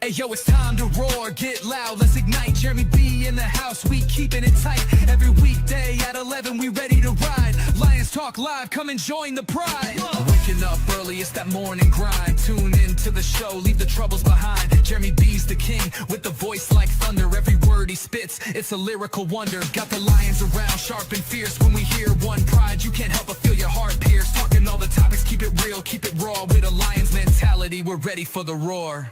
Hey yo, it's time to roar, get loud, let's ignite. Jeremy B in the house, we keeping it tight. Every weekday at 11, we ready to ride. Lions Talk Live, come and join the pride. Waking up early, it's that morning grind. Tune in to the show, leave the troubles behind. Jeremy B's the king, with the voice like thunder. Every word he spits, it's a lyrical wonder. Got the lions around, sharp and fierce. When we hear one pride, you can't help but feel your heart pierce. Talking all the topics, keep it real, keep it raw. With a lion's mentality, we're ready for the roar.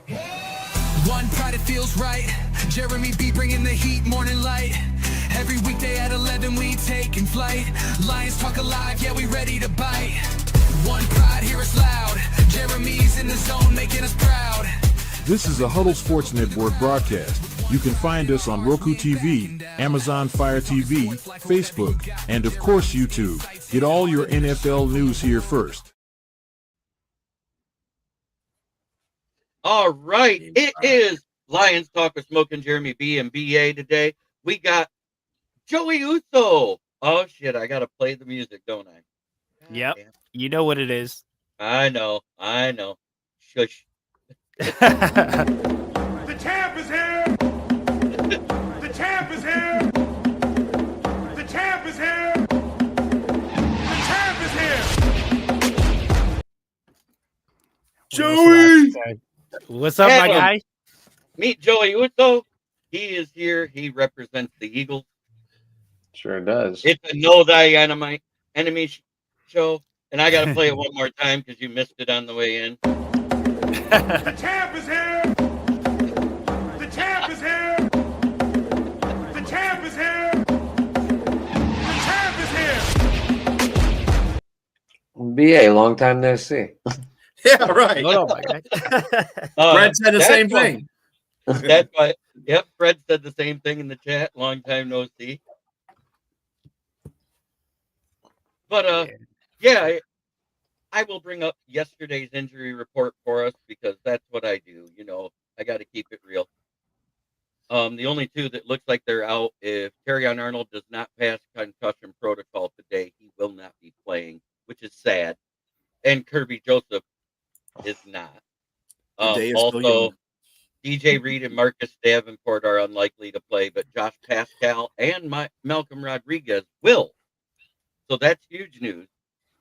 One pride, it feels right. Jeremy B bringing the heat, morning light. Every weekday at 11 we taking flight. Lions Talk Alive, yeah, we ready to bite. One pride, hear us loud. Jeremy's in the zone, making us proud. This is a Huddle Sports Network broadcast. You can find us on Roku TV, Amazon Fire TV, Facebook, and of course YouTube. Get all your NFL news here first. All right, it is Lions Talk with Smoking Jeremy B and BA today. We got Joey Uso. Oh shit, I gotta play the music, don't I? Yep, you know what it is. I know. Shush. The champ is here. The champ is here. The champ is here. The champ is here. Joey! What's up, my guy? Meet Joey Uso. He is here. He represents the Eagles. Sure does. It's a No Thy Enemy show, and I got to play it one more time because you missed it on the way in. The champ is here. The champ is here. The champ is here. The champ is here. BA, long time no see. Yeah, right. Oh, my guy. Fred said the same thing. That's why. Yep, Fred said the same thing in the chat. Long time no see. But yeah, I will bring up yesterday's injury report for us because that's what I do. You know, I got to keep it real. The only two that looks like they're out, if Terrion Arnold does not pass concussion protocol today, he will not be playing, which is sad. And Kirby Joseph is not. Also, DJ Reed and Marcus Davenport are unlikely to play, but Josh Pascal and Malcolm Rodriguez will. So that's huge news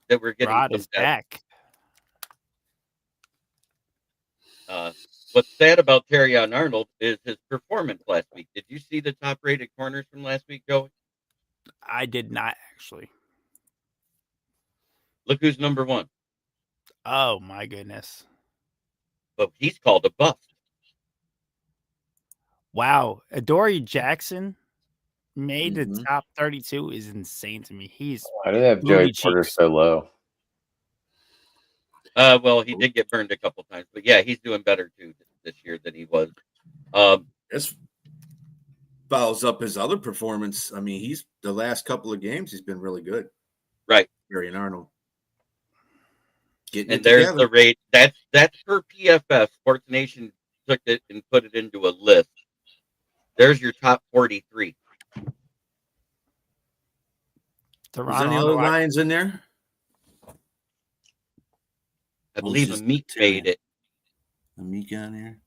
that we're getting. Rod is back. What's sad about Terrion Arnold is his performance last week. Did you see the top-rated corners from last week, Joey? I did not, actually. Look who's number one. Oh, my goodness. But he's called a bust. Wow. Adoree Jackson made the top 32 is insane to me. He's Why did they have Joey Porter so low? Well, he did get burned a couple times, but yeah, he's doing better too this year than he was. This follows up his other performance. I mean, he's the last couple of games he's been really good. Right, Terrion Arnold. And there's the rate. That's per PFF. Sports Nation took it and put it into a list. There's your top 43. Is any other Lions in there? I believe Amik made it. Amik on here?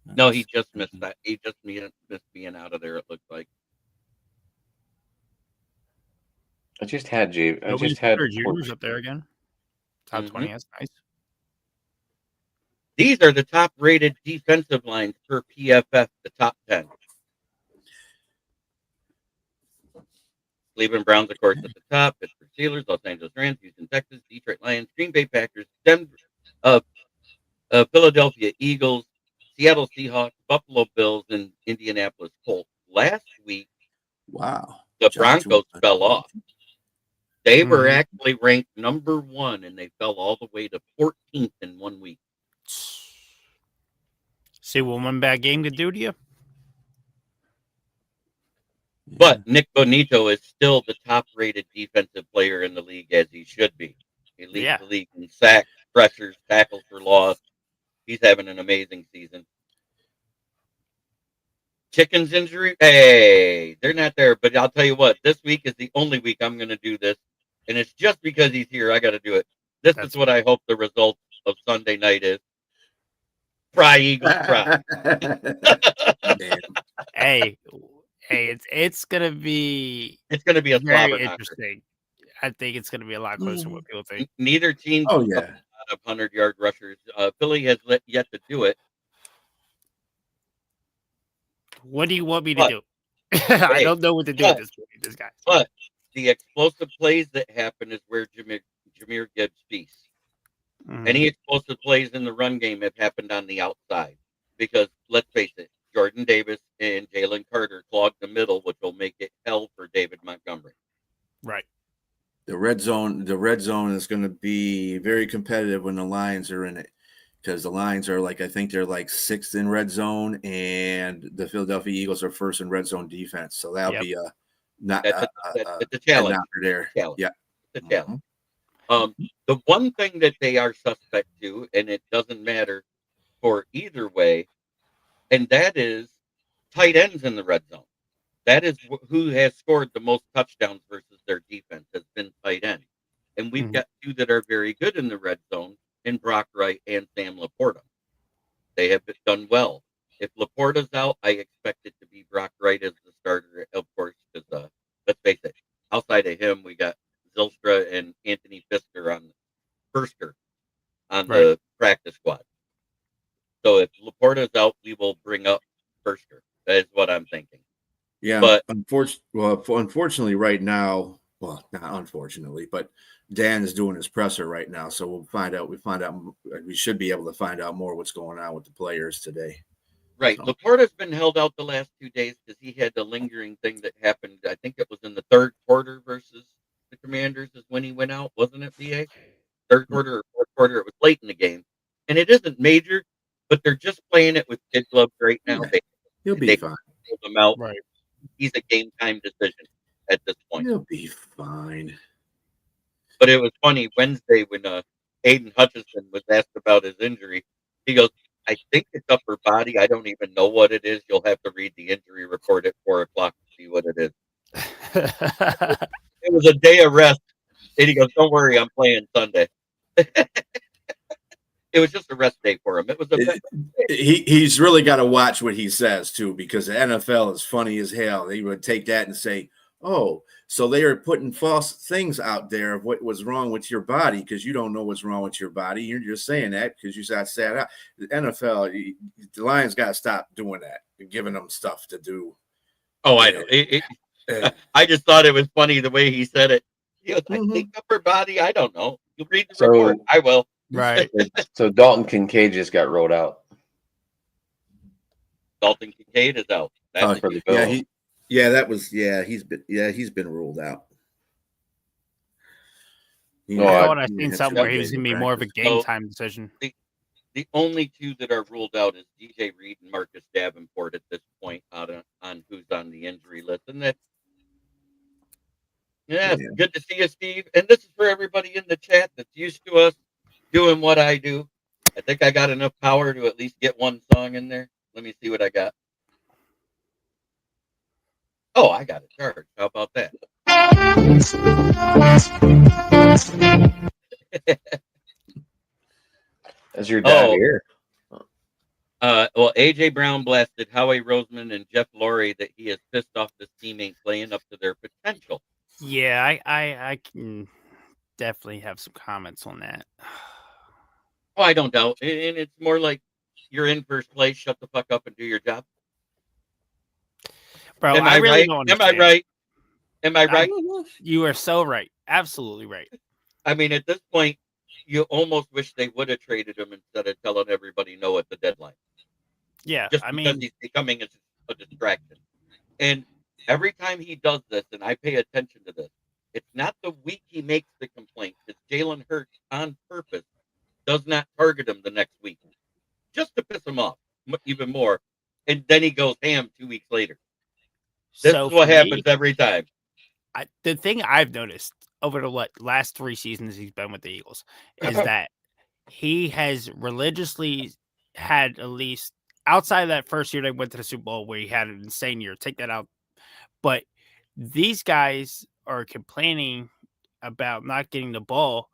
No, he just missed that. He just missed being out of there, it looks like. I just had Junior's up there again. Top 20, that's nice. These are the top-rated defensive lines per PFF, the top 10. Cleveland Browns, of course, at the top. Pittsburgh Steelers, Los Angeles Rams, Houston Texans, Detroit Lions, Green Bay Packers, Denver, Philadelphia Eagles, Seattle Seahawks, Buffalo Bills, and Indianapolis Colts. Last week, the Broncos fell off. They were actually ranked number 1, and they fell all the way to 14th in 1 week. See what one bad game could do to you? But Nick Bonito is still the top-rated defensive player in the league, as he should be. He leads the league in sacks, pressures, tackles for loss. He's having an amazing season. Chicken's injury, hey, they're not there. But I'll tell you what, this week is the only week I'm going to do this. And it's just because he's here, I got to do it. This is what I hope the result of Sunday night is. Fry, Eagles, fry. Man. Hey, it's gonna be It's going to be a very slobber knocker. interesting. I think it's gonna be a lot closer than what people think. Neither team Oh, puts up yeah. a lot of 100-yard rushers. Philly has yet to do it. What do you want me to But- do? I don't know what to do at but- this point. This guy. But the explosive plays that happen is where Jameer Gibbs feasts. Mhm. Any explosive plays in the run game have happened on the outside. Because, let's face it, Jordan Davis and Jalen Carter clog the middle, which will make it hell for David Montgomery. Right. The red zone is going to be very competitive when the Lions are in it, because the Lions are I think they're sixth in red zone, and the Philadelphia Eagles are first in red zone defense. So that'll be It's a challenge. there. Challenge. Yeah. It's a challenge. The one thing that they are suspect to, and it doesn't matter for either way, and that is tight ends in the red zone. That is who has scored the most touchdowns versus their defense has been tight end. And we've got two that are very good in the red zone in Brock Wright and Sam Laporta. They have done well. If Laporta's out, I expect it to be Brock Wright as the starter, of course, because let's face it, outside of him, we got Zylstra and Anthony Fisker on the practice squad. So if Laporta's out, we will bring up Fisker. That is what I'm thinking. Yeah, but unfortunately, right now, well, not unfortunately, but Dan is doing his presser right now, so we'll find out. We should be able to find out more what's going on with the players today. Right, So. Laporta's been held out the last 2 days because he had the lingering thing that happened. I think it was in the third quarter versus the Commanders is when he went out, wasn't it? VA third quarter or fourth quarter. It was late in the game, and it isn't major, but they're just playing it with kid gloves right now. Yeah. He'll be fine. Pulled him out. Right. He's a game time decision at this point. He'll be fine. But it was funny Wednesday when Aiden Hutchinson was asked about his injury. He goes, I think it's upper body. I don't even know what it is. You'll have to read the injury report at 4:00 to see what it is. It was a day of rest. And he goes, don't worry, I'm playing Sunday. It was just a rest day for him. It was He's really got to watch what he says too, because the NFL is funny as hell. They would take that and say, "Oh, so they are putting false things out there of what was wrong with your body because you don't know what's wrong with your body. You're just saying that because you got sat out." The NFL, the Lions got to stop doing that and giving them stuff to do. Oh, I know. I just thought it was funny the way he said it. He goes, I think upper body. I don't know. You read the report. I will. Right. So Dalton Kincaid just got rolled out. Dalton Kincaid is out. That's For the Bills. He's been ruled out. I thought I seen something where he was going to be more of a game time decision. The only two that are ruled out is DJ Reed and Marcus Davenport at this point on who's on the injury list. And that's good to see you, Steve. And this is for everybody in the chat that's used to us doing what I do. I think I got enough power to at least get one song in there. Let me see what I got. Oh, I got it charged. How about that? That's your dad here. Well, AJ Brown blasted Howie Roseman and Jeff Lurie that he is pissed off this team ain't playing up to their potential. Yeah, I can definitely have some comments on that. Oh, I don't doubt. And it's more like you're in first place. Shut the fuck up and do your job. Bro, I really don't understand. Am I right? Am I right? You are so right. Absolutely right. I mean, at this point, you almost wish they would have traded him instead of telling everybody no at the deadline. Yeah, Just because he's becoming a distraction. And every time he does this, and I pay attention to this, it's not the week he makes the complaint. It's Jalen Hurts on purpose does not target him the next week just to piss him off even more. And then he goes ham 2 weeks later. This is what happens every time. The thing I've noticed over the last 3 seasons he's been with the Eagles is that he has religiously had, at least outside of that first year they went to the Super Bowl where he had an insane year, take that out. But these guys are complaining about not getting the ball,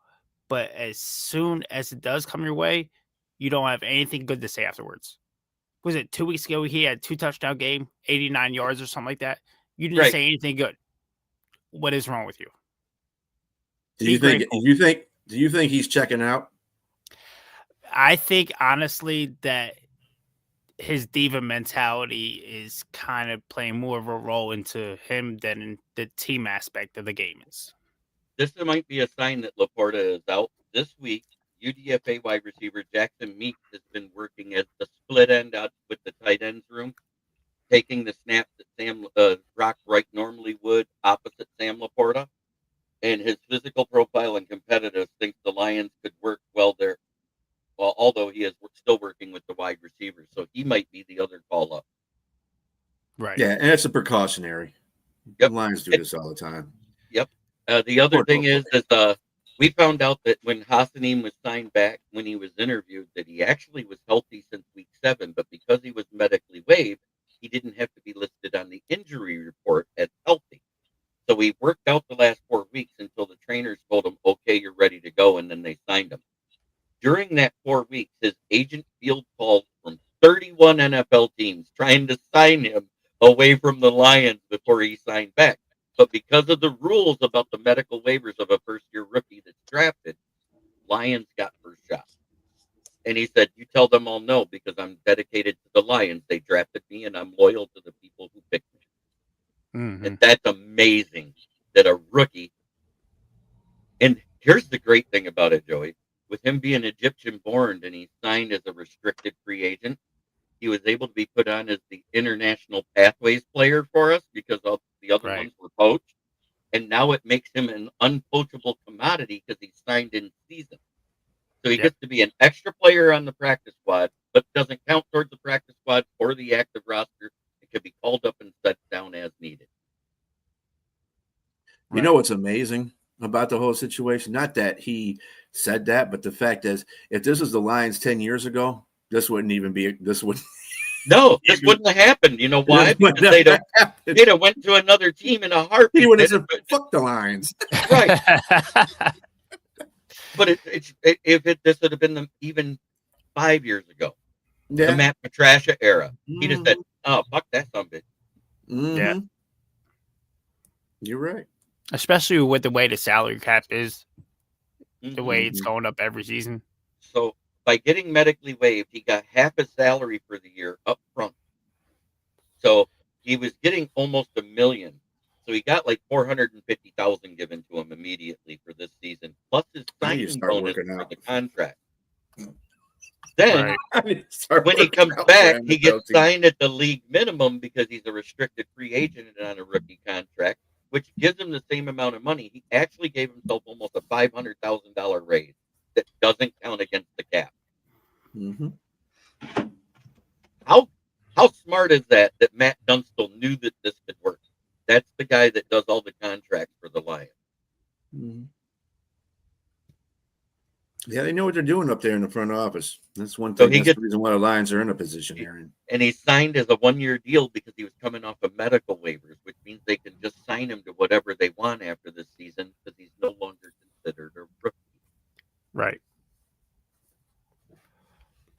but as soon as it does come your way, you don't have anything good to say afterwards. Was it 2 weeks ago he had 2 touchdown game, 89 yards or something like that? You didn't Right. say anything good. What is wrong with you? Do you think he's checking out? I think honestly that his diva mentality is kind of playing more of a role into him than in the team aspect of the game is. This might be a sign that Laporta is out. This week, UDFA wide receiver Jackson Meeks has been working as the split end out with the tight ends room, taking the snaps that Sam Rock Wright normally would opposite Sam Laporta. And his physical profile and competitive thinks the Lions could work well there. Well, although he is still working with the wide receivers, so he might be the other call up. Right. Yeah, and it's a precautionary. Yep. The Lions do this all the time. Yep. The other thing is we found out that when Hassanim was signed back, when he was interviewed, that he actually was healthy since week 7, but because he was medically waived, he didn't have to be listed on the injury report as healthy. So he worked out the last 4 weeks until the trainers told him, okay, you're ready to go, and then they signed him. During that 4 weeks, his agent field calls from 31 NFL teams trying to sign him away from the Lions before he signed back. But because of the rules about the medical waivers of a first-year rookie that's drafted, Lions got first shot. And he said, you tell them all no, because I'm dedicated to the Lions. They drafted me, and I'm loyal to the people who picked me. Mm-hmm. And that's amazing that a rookie. And here's the great thing about it, Joey. With him being Egyptian born and he signed as a restricted free agent, he was able to be put on as the international pathways player for us because all the other ones were poached. And now it makes him an unpoachable commodity because he's signed in season. So he gets to be an extra player on the practice squad, but doesn't count towards the practice squad or the active roster. It can be called up and set down as needed. You know what's amazing about the whole situation? Not that he said that, but the fact is, if this was the Lions 10 years ago, this wouldn't even be. This would. No, this wouldn't have happened. You know why? Because they'd have went to another team in a heartbeat. He would have said, "Fuck the Lions." Right. But this would have been even 5 years ago, the Matt Patricia era. He just said, "Oh, fuck that son of a bitch." Yeah, you're right. Especially with the way the salary cap is, the way it's going up every season. So by getting medically waived, he got half his salary for the year up front. So he was getting almost $1 million. So he got like $450,000 given to him immediately for this season, plus his signing bonus for the contract. Then when he comes back, he gets signed at the league minimum because he's a restricted free agent and on a rookie contract, which gives him the same amount of money. He actually gave himself almost a $500,000 raise that doesn't count against the cap. How smart is that Matt Dunstall knew that this could work? That's the guy that does all the contracts for the Lions. Yeah, they know what they're doing up there in the front office. That's one thing. That's the reason why the Lions are in a position here. And he signed as a 1-year deal because he was coming off of medical waivers, which means they can just sign him to whatever they want after this season because he's no longer considered a rookie. Right.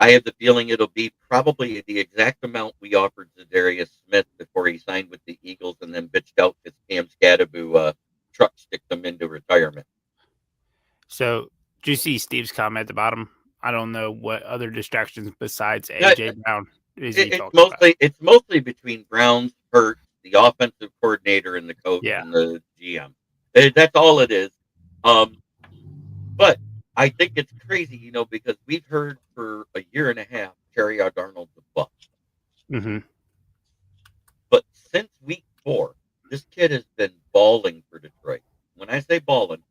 I have the feeling it'll be probably the exact amount we offered Zadarius Smith before he signed with the Eagles and then bitched out because Cam Scadaboo truck sticked him into retirement. So, do you see Steve's comment at the bottom? I don't know what other distractions besides AJ Brown is he talking about. It's mostly between Brown's, Hurt, the offensive coordinator, and the coach and the GM. That's all it is. But I think it's crazy, because we've heard for a year and a half Terry Darnold's a bust. But since week 4, this kid has been balling for Detroit. When I say balling,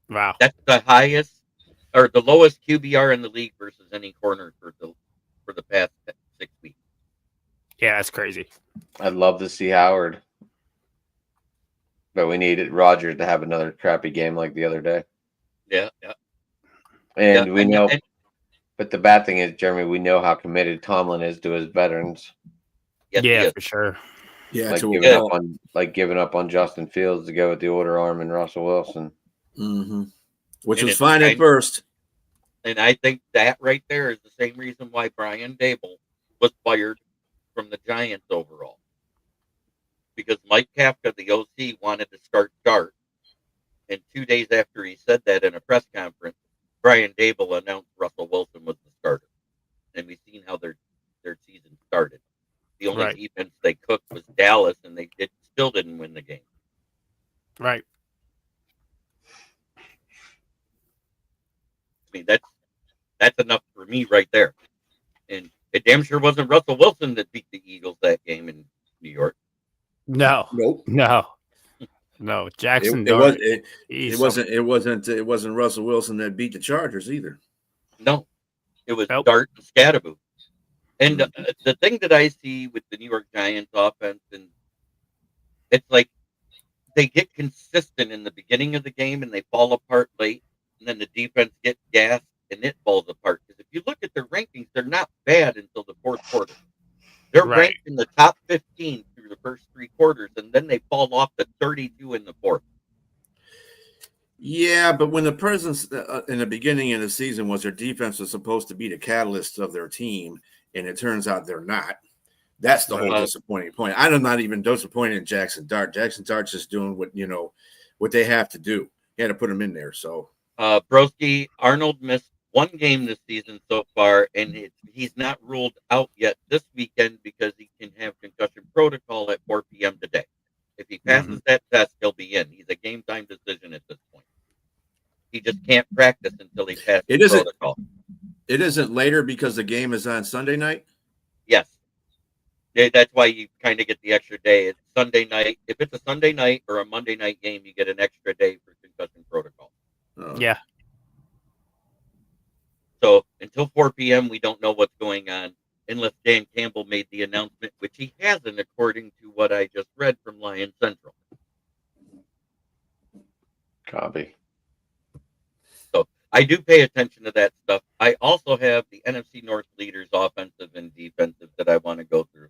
wow, that's the highest or the lowest QBR in the league versus any corner for the past 6 weeks. Yeah, that's crazy. I'd love to see Howard. But we needed Rodgers to have another crappy game like the other day. Yeah. And we know, but the bad thing is, Jeremy, we know how committed Tomlin is to his veterans. Yes, for sure. Yeah, giving up on Justin Fields to go with the older arm and Russell Wilson. Mm-hmm. Which And was it's fine at kind- first. And I think that right there is the same reason why Brian Dable was fired from the Giants overall. Because Mike Kafka, the OC, wanted to start Dart. And 2 days after he said that in a press conference, Brian Dable announced Russell Wilson was the starter. And we've seen how their season started. The only Right. defense they cooked was Dallas, and they still didn't win the game. Right. I mean, that's enough for me right there. And it damn sure wasn't Russell Wilson that beat the Eagles that game in New York. No. Nope. No. Jackson It Dart. wasn't Russell Wilson that beat the Chargers either. No, it was Nope. Dart and Scadaboo. And the thing that I see with the New York Giants offense, and it's like they get consistent in the beginning of the game and they fall apart late, and then the defense gets gassed and it falls apart. Because if you look at their rankings, they're not bad until the fourth quarter. They're Right. ranked in the top 15 through the first three quarters, and then they fall off to 32 in the fourth. Yeah, but when the presence in the beginning of the season was their defense was supposed to be the catalyst of their team, and it turns out they're not. That's the whole disappointing point. I'm not even disappointed in Jackson Dart. Jackson Dart's just doing what they have to do. You had to put him in there. So, Broski, Arnold missed one game this season so far, and he's not ruled out yet this weekend because he can have concussion protocol at 4 p.m. today. If he passes that test, he'll be in. He's a game time decision at this point. He just can't practice until he passes protocol. It isn't later because the game is on Sunday night? Yes. That's why you kind of get the extra day. It's Sunday night. If it's a Sunday night or a Monday night game, you get an extra day for concussion protocol. Yeah. So until 4 p.m., we don't know what's going on unless Dan Campbell made the announcement, which he hasn't, according to what I just read from Lion Central. Copy. So I do pay attention to that stuff. I also have the NFC North leaders, offensive and defensive, that I want to go through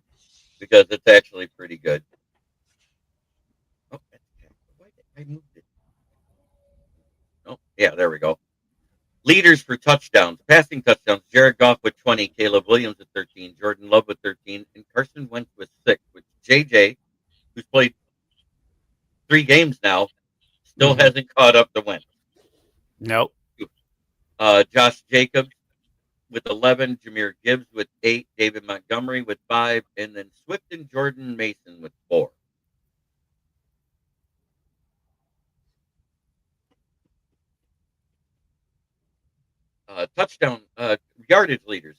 because it's actually pretty good. Oh, why did I moved it? Oh, yeah, there we go. Leaders for touchdowns, passing touchdowns. Jared Goff with 20, Caleb Williams with 13, Jordan Love with 13, and Carson Wentz with 6, with JJ, who's played 3 games now, still hasn't caught up to Wentz. Nope. Josh Jacobs with 11, Jahmyr Gibbs with 8, David Montgomery with 5, and then Swift and Jordan Mason with 4. Touchdown yardage leaders,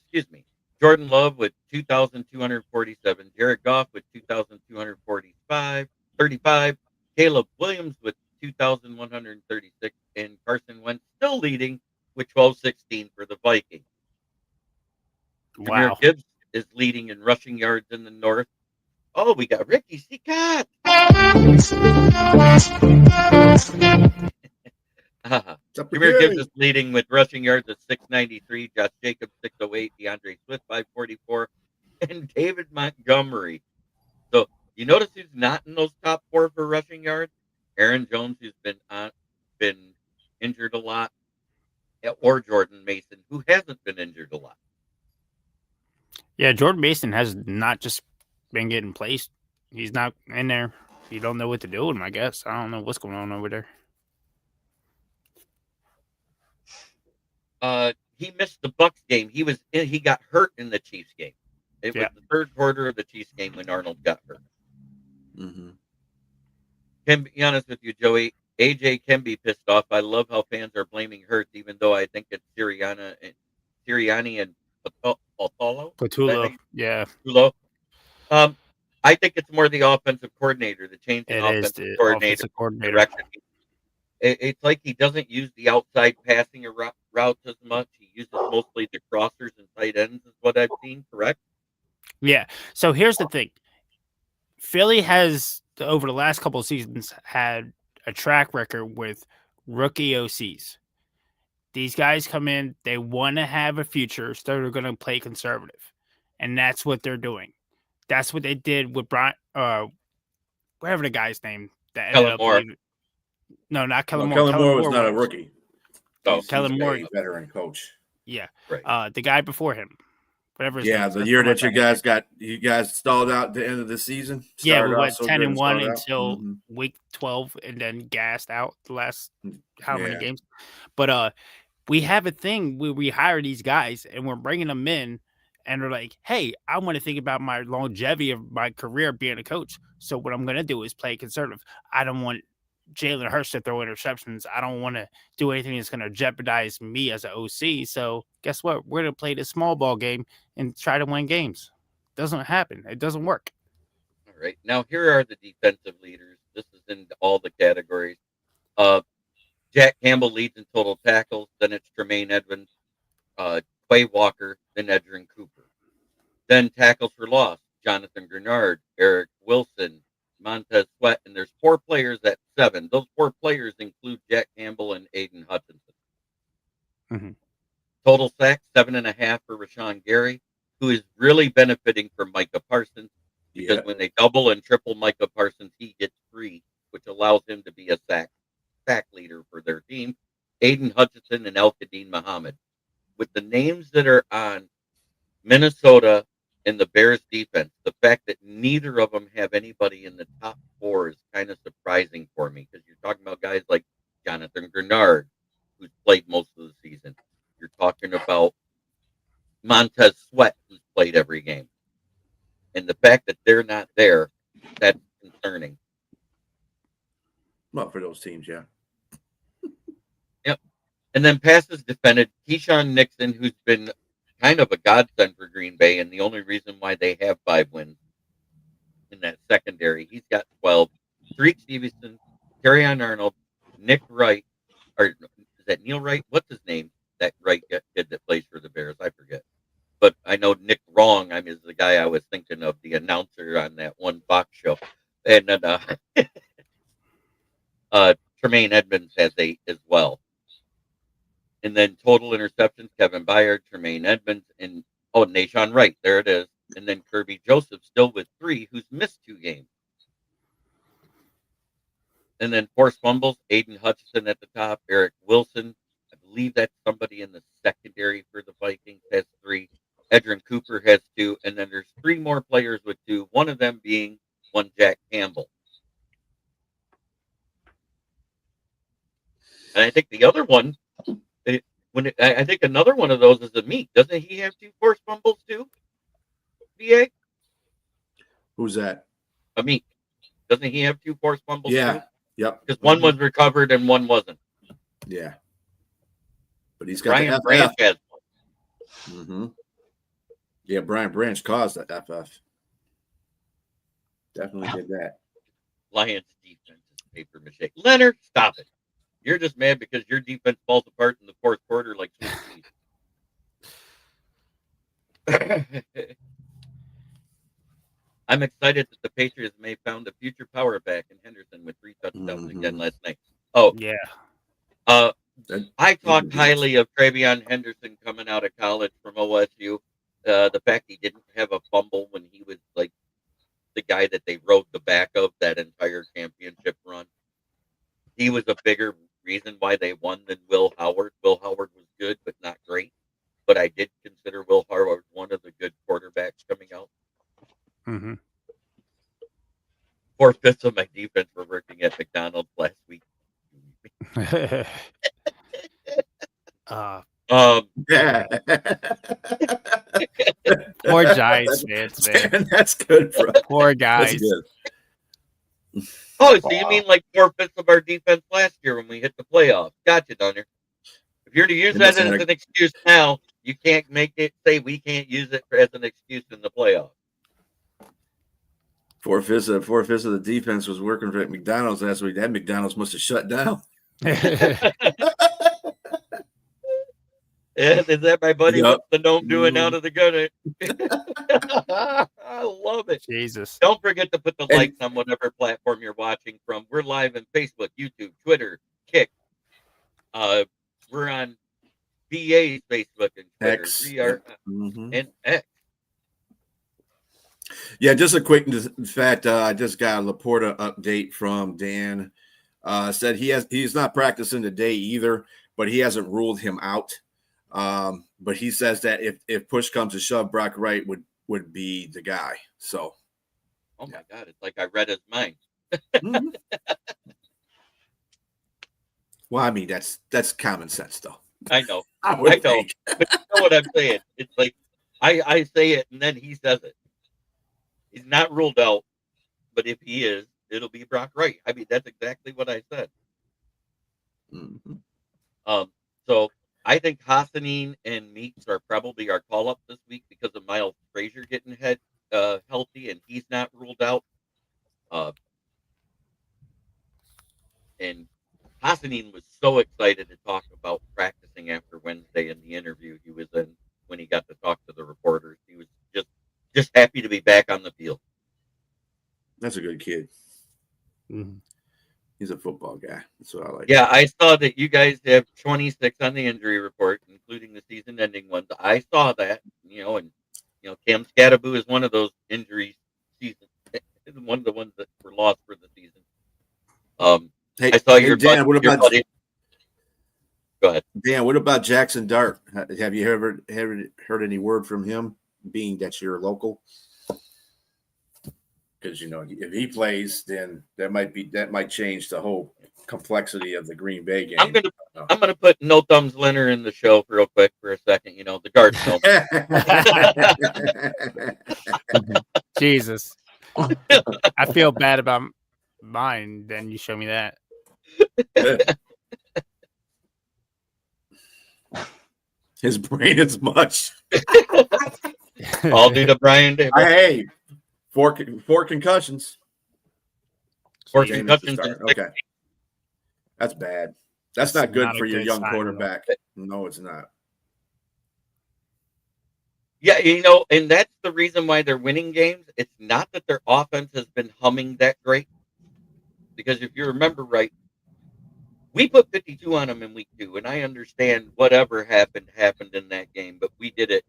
Jordan Love with 2,247, Jared Goff with 2,235, Caleb Williams with 2,136, and Carson Wentz still leading with 1,216 for the Vikings. Wow. Jahmyr Gibbs is leading in rushing yards in the North. Oh, we got Ricky Scott. Jahmyr Gibbs is leading with rushing yards at 693, Josh Jacobs 608, DeAndre Swift 544, and David Montgomery. So you notice who's not in those top 4 for rushing yards? Aaron Jones, who's been injured a lot, or Jordan Mason, who hasn't been injured a lot. Yeah, Jordan Mason has not just been getting placed. He's not in there. You don't know what to do with him, I guess. I don't know what's going on over there. He missed the Bucs game. He got hurt in the Chiefs game. It was the third quarter of the Chiefs game when Arnold got hurt. Can be honest with you, Joey. AJ can be pissed off. I love how fans are blaming Hurts, even though I think it's Sirianni and Patullo. Yeah. Patullo. I think it's more the offensive coordinator, the change in offensive coordinator. Direction. It's like he doesn't use the outside passing routes as much. He uses mostly the crossers and tight ends, is what I've seen, correct? Yeah. So here's the thing. Philly has, over the last couple of seasons, had a track record with rookie OCs. These guys come in, they want to have a future, so they're going to play conservative. And that's what they're doing. That's what they did with Brian, whatever the guy's name. That ended up leaving. No, not Kellen No, Moore. Kellen Moore was not a rookie. Oh, He's Kellen a Moore. veteran coach. Yeah. Right. The guy before him. Whatever his name Yeah, is. the That's year the one that you guys stalled out at the end of the season. Yeah, we Started off went so 10 good and 1 stalled out. until Mhm. week 12 and then gassed out the last how many Yeah. games. But we have a thing where we hire these guys and we're bringing them in and they're like, hey, I want to think about my longevity of my career being a coach. So what I'm going to do is play conservative. I don't want Jalen Hurts to throw interceptions. I don't want to do anything that's going to jeopardize me as an OC. So guess what? We're going to play this small ball game and try to win games. Doesn't happen. It doesn't work. All right. Now here are the defensive leaders. This is in all the categories. Jack Campbell leads in total tackles. Then it's Tremaine Edmonds, Quay Walker, then Edgerrin Cooper. Then tackles for loss: Jonathan Grenard, Eric Wilson, Montez Sweat, and there's 4 players at 7. Those 4 players include Jack Campbell and Aiden Hutchinson. Mhm. Total sacks 7.5 for Rashawn Gary, who is really benefiting from Micah Parsons because Yeah. when they double and triple Micah Parsons, he gets free, which allows him to be a sack leader for their team. Aiden Hutchinson and El-Kadeen Muhammad. With the names that are on Minnesota and the Bears defense, the fact that neither of them have anybody in the top 4 is kind of surprising for me because you're talking about guys like Jonathan Grenard, who's played most of the season. You're talking about Montez Sweat, who's played every game. And the fact that they're not there, that's concerning. Well, for those teams, yeah. And then passes defended, Keyshawn Nixon, who's been kind of a godsend for Green Bay, and the only reason why they have 5 wins in that secondary. He's got 12. Tariq Stevenson, Kerryon Arnold, Nick Wright, or is that Neil Wright? What's his name? That Wright kid that plays for the Bears. I forget. But I know Nick Wrong is the guy I was thinking of, the announcer on that one Fox show. And then Tremaine Edmonds has 8 as well. And then total interceptions, Kevin Byard, Tremaine Edmonds, and Nashawn Wright. There it is. And then Kirby Joseph still with 3, who's missed 2 games. And then forced fumbles, Aiden Hutchinson at the top, Eric Wilson. I believe that's somebody in the secondary for the Vikings, has 3. Edgerrin Cooper has 2. And then there's 3 more players with 2, one of them being one Jack Campbell. And I think the other one, I think another one of those is a Meek. Doesn't he have 2 forced fumbles too? VA? Who's that? A Meek. Doesn't he have 2 forced fumbles Yeah. too? Yep. Because one was recovered and one wasn't. Yeah. But he's got Brian the Branch FF. has one. Mm-hmm. Yeah, Brian Branch caused that FF. Definitely did that. Lions defense is paper mache. Leonard, stop it. You're just mad because your defense falls apart in the 4th quarter like sweet peas. I'm excited that the Patriots may found a future power back in Henderson with 3 touchdowns again last night. Oh, Yeah. I talked highly of Travion Henderson coming out of college from OSU. The fact he didn't have a fumble when he was like the guy that they rode the back of that entire championship run. He was a bigger reason why they won than Will Howard. Will Howard was good, but not great. But I did consider Will Howard one of the good quarterbacks coming out. Mm-hmm. 4/5 of my defense were working at McDonald's last week. Yeah. Poor Giants fans, man. That's good, bro. Poor That's guys. good. Oh, so you mean like 4/5 of our defense last year when we hit the playoffs? Gotcha, Dunner. If you're to use that as an excuse now, you can't make it say we can't use it as an excuse in the playoffs. 4/5 of the defense was working for McDonald's last week. That McDonald's must have shut down. Is that my buddy? Yep. What's the gnome doing out of the gunner? I love it. Jesus. Don't forget to put the likes on whatever platform you're watching from. We're live on Facebook, YouTube, Twitter, Kick. We're on BA's Facebook and Twitter. X. We are and X. Yeah, just a quick fact. I just got a Laporta update from Dan. said he's not practicing today either, but he hasn't ruled him out. But he says that if push comes to shove, Brock Wright would be the guy. So, oh my God, it's like I read his mind. mhm. Well, I mean that's common sense, though. I know, I would I know, think. but you know what I'm saying? It's like I say it and then he says it. He's not ruled out, but if he is, it'll be Brock Wright. I mean, that's exactly what I said. Mhm. So I think Hassanin and Meeks are probably our call up this week because of Miles Frazier getting healthy and he's not ruled out. And Hassanin was so excited to talk about practicing after Wednesday in the interview he was in when he got to talk to the reporters. He was just happy to be back on the field. That's a good kid. Mhm. He's a football guy. That's what I like. Yeah, I saw that you guys have 26 on the injury report, including the season-ending ones. I saw that, and Cam Scattaboo is one of those injury season, one of the ones that were lost for the season. Hey, I saw hey, your Dan. What your about buddy. Go ahead. Dan? What about Jackson Dart? Have you ever heard any word from him? Being that you're local, because if he plays, then that might change the whole complexity of the Green Bay game. I'm gonna put No Thumbs Leonard in the show real quick for a second. The guard film. Jesus. I feel bad about mine. Then you show me that. His brain is mush. I'll do the Brian Day. Hey, four concussions. Four Game concussions to in start. 6 Okay, that's bad. That's not good for your young quarterback. No, it's not. Yeah, and that's the reason why they're winning games. It's not that their offense has been humming that great. Because if you remember right, we put 52 on them in week 2, and I understand whatever happened in that game, but we did it.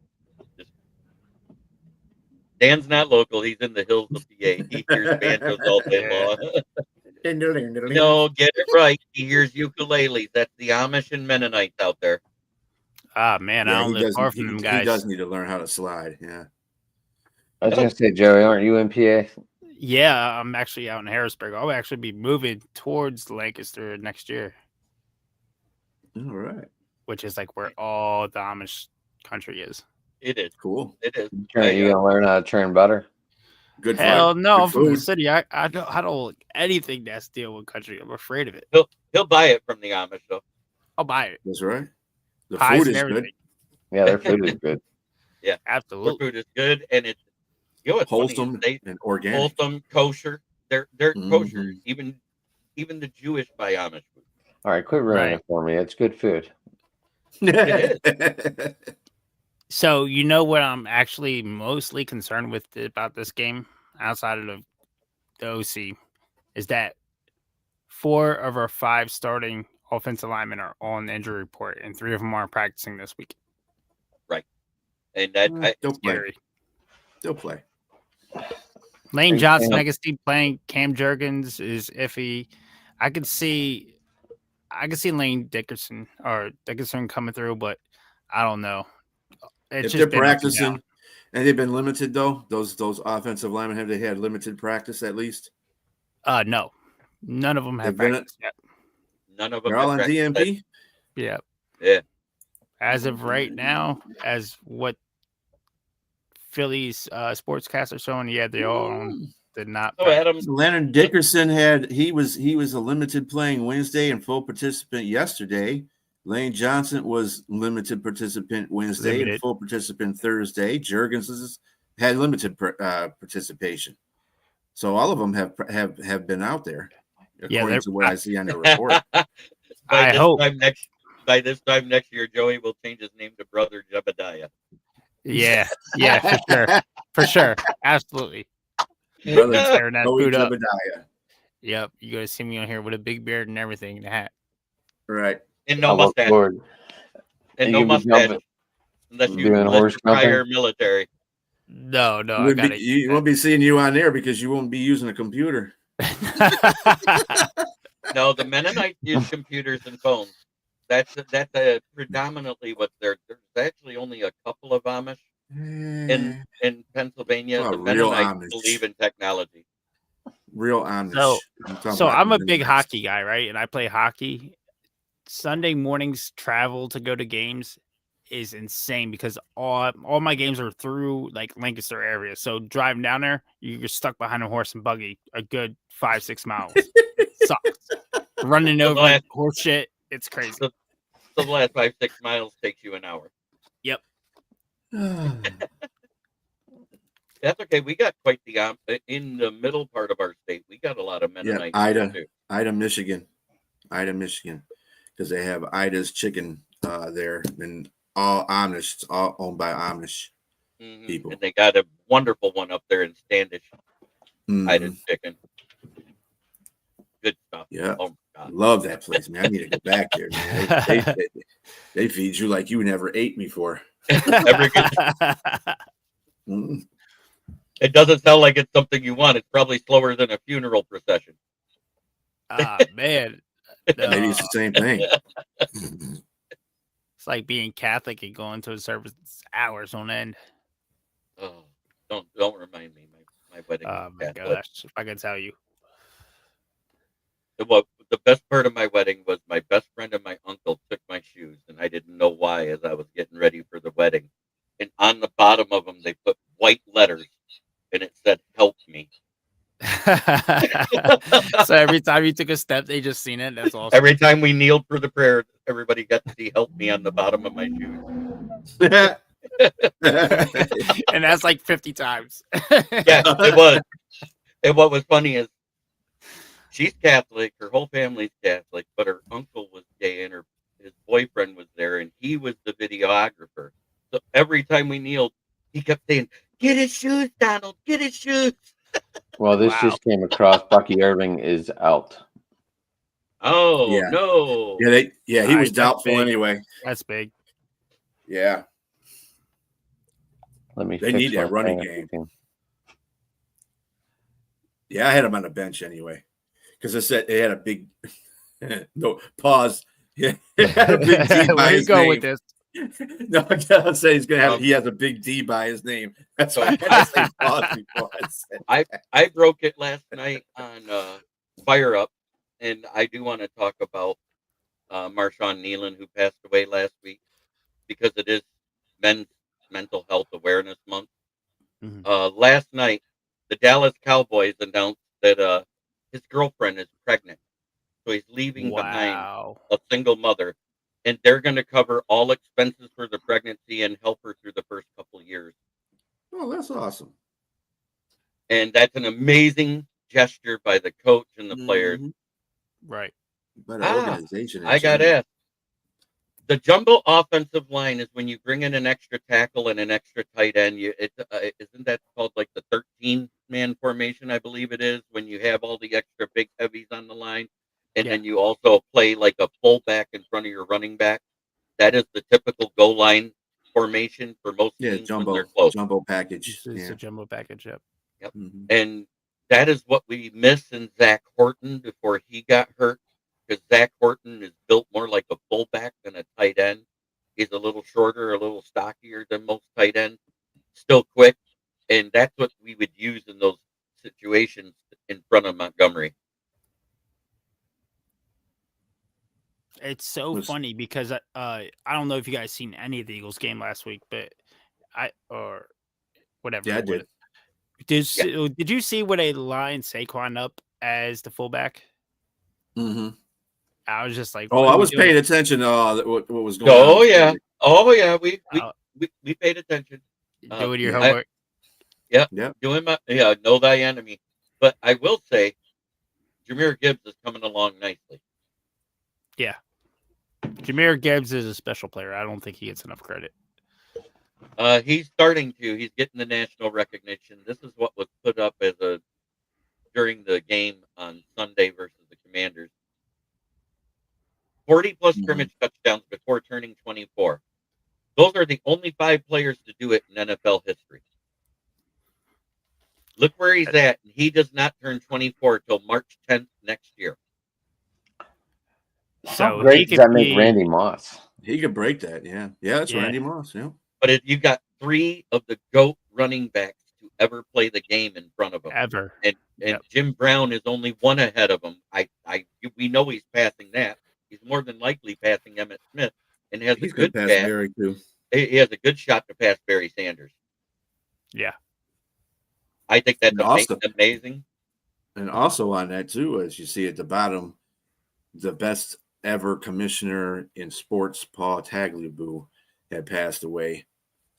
Dan's not local. He's in the hills of PA. He hears banjos all day long. No, get it right. He hears ukuleles. That's the Amish and Mennonites out there. Ah, man, I don't live far from them guys. He does need to learn how to slide. Yeah. I was gonna say, Joey, aren't you in PA? Yeah, I'm actually out in Harrisburg. I'll actually be moving towards Lancaster next year. All right. Which is like where all the Amish country is. It is. Cool. It is. You gonna learn how to churn butter? Good. Hell no, good I'm from the food. city. I don't like anything that's deal with country. I'm afraid of it. He'll buy it from the Amish, though. I'll buy it. That's right. The Pies food and is everything. good. Yeah, their food is good. Yeah, their Absolutely. food is good, and it's it's Wholesome funny, and organic. wholesome, kosher. They're Mhm. kosher. Even the Jewish buy Amish food. All right, quit ruining Right. it for me. It's good food. So you know what I'm actually mostly concerned with about this game, outside of the OC, is that 4 of our 5 starting offensive linemen are on the injury report, and 3 of them aren't practicing this week. And that They'll play. Scary. They'll play. Lane Hey, Johnson, Cam. I can see playing. Cam Jurgens is iffy. I could see Lane Dickerson coming through, but I don't know. It's If just they're been up and practicing, down. and they've been limited though, those offensive linemen, have they had limited practice at least? No, none of them have They've been practiced yet. none of them They're all on have practiced that. DMP. Yeah. Yeah. As of right now, as what Philly's sportscasts are showing, yeah, they all did not. So Adam, Leonard Dickerson he was a limited playing Wednesday and full participant yesterday. Lane Johnson was limited participant Wednesday and full participant Thursday. Jurgens had limited participation. So all of them have been out there, according to what I see on the report. By this time next year, Joey will change his name to Brother Jebediah. Yeah, for sure, absolutely. Brother Tearing that Joey food up. Jebediah. Yep, you gotta see me on here with a big beard and everything in the hat. Right. And I no look mustache. forward. And You no can be mustache. jumping- Unless doing horse you're prior military. No, You I won't got be- you won't be seeing you on there because you won't be using a computer. No, the Mennonites use computers and phones. That's predominantly what they're. There's actually only a couple of Amish in Pennsylvania. Oh, The real Mennonites Amish. believe in technology. Real Amish. So, I'm talking so about I'm a the big Mennonites. hockey guy, right? And I play hockey. Sunday mornings travel to go to games is insane because all my games are through like Lancaster area. So driving down there, you're stuck behind a horse and buggy a good 5-6 miles. It sucks. Running So over like horse shit. It's crazy. So the last 5-6 miles takes you an hour. Yep. That's okay. We got quite the in the middle part of our state. We got a lot of Mennonites. Ida, Michigan, because they have Ida's chicken there, and all Amish, it's all owned by Amish people. And they got a wonderful one up there in Standish. Ida's chicken. Good stuff. Yeah. Oh my God. Love that place, man. I need to go back there, man. They feed you like you never ate before. It doesn't sound like it's something you want. It's probably slower than a funeral procession. Ah, man. Maybe it's the same thing. It's like being Catholic and going to a service hours on end. Oh, don't remind me. My wedding. Oh my gosh, if I could tell you. The best part of my wedding was my best friend and my uncle took my shoes, and I didn't know why as I was getting ready for the wedding. And on the bottom of them, they put white letters, and it said, "Help me." So every time you took a step, they just seen it. That's awesome. Every time we kneeled for the prayer, everybody got to see "Help me" on the bottom of my shoes. And that's like 50 times. Yeah, it was. And what was funny is she's Catholic, her whole family's Catholic, but her uncle was gay and his boyfriend was there, and he was the videographer. So every time we kneeled, he kept saying, "Get his shoes, Donald, get his shoes." Well, this just came across. Bucky Irving is out. Oh, Yeah. no. Yeah, he was doubtful anyway. That's big. Yeah. Let me. They need that running game. Yeah, I had him on the bench anyway because I said they had a big. No, pause. Yeah, had a big D by Where you his go name. with this? No, I gotta say he's gonna have. He has a big D by his name. That's why I had to say pause before I said. I broke it last night on Fire Up, and I do want to talk about Marshawn Nealon, who passed away last week, because it is Men's Mental Health Awareness Month. Last night, the Dallas Cowboys announced that his girlfriend is pregnant, so he's leaving behind a single mother, and they're going to cover all expenses for the pregnancy and help her through the first couple of years. Oh, that's awesome. And that's an amazing gesture by the coach and the players. Right. Better organization. I got asked. The jumbo offensive line is when you bring in an extra tackle and an extra tight end. Isn't that called like the 13-man formation? I believe it is, when you have all the extra big heavies on the line, and then you also play like a fullback in front of your running back. That is the typical goal line formation for most teams when they're close. Jumbo package. It's a jumbo package. Yep. And that is what we miss in Zach Horton before he got hurt, because Zach Horton is built more like a fullback than a tight end. He's a little shorter, a little stockier than most tight ends, still quick, and that's what we would use in those situations in front of Montgomery. It's so funny because I don't know if you guys seen any of the Eagles game last week, but or whatever. Yeah, I did. Did you see what they lined Saquon up as the fullback? Mm-hmm. I was just like, oh, I was paying attention to what was going on. Oh yeah, we paid attention. Doing your homework. Doing my know thy enemy. But I will say, Jahmyr Gibbs is coming along nicely. Yeah, Jahmyr Gibbs is a special player. I don't think he gets enough credit. He's starting to. He's getting the national recognition. This is what was put up as during the game on Sunday versus the Commanders. 40-plus scrimmage touchdowns before turning 24. Those are the only 5 players to do it in NFL history. Look where he's at. He does not turn 24 till March 10th next year. How So he great does could that make be Randy Moss? He could break that. Yeah. Yeah, that's Yeah. Randy Moss. Yeah. But you got 3 of the GOAT running backs to ever play the game in front of him. ever. And Yep. Jim Brown is only 1 ahead of him. We know he's passing that. He's more than likely passing Emmitt Smith and has a He's going good to pass pass. Barry, too. He has a good shot to pass Barry Sanders. Yeah. I think that's And also- amazing. And also on that, too, as you see at the bottom, the best ever commissioner in sports, Paul Tagliabue, had passed away.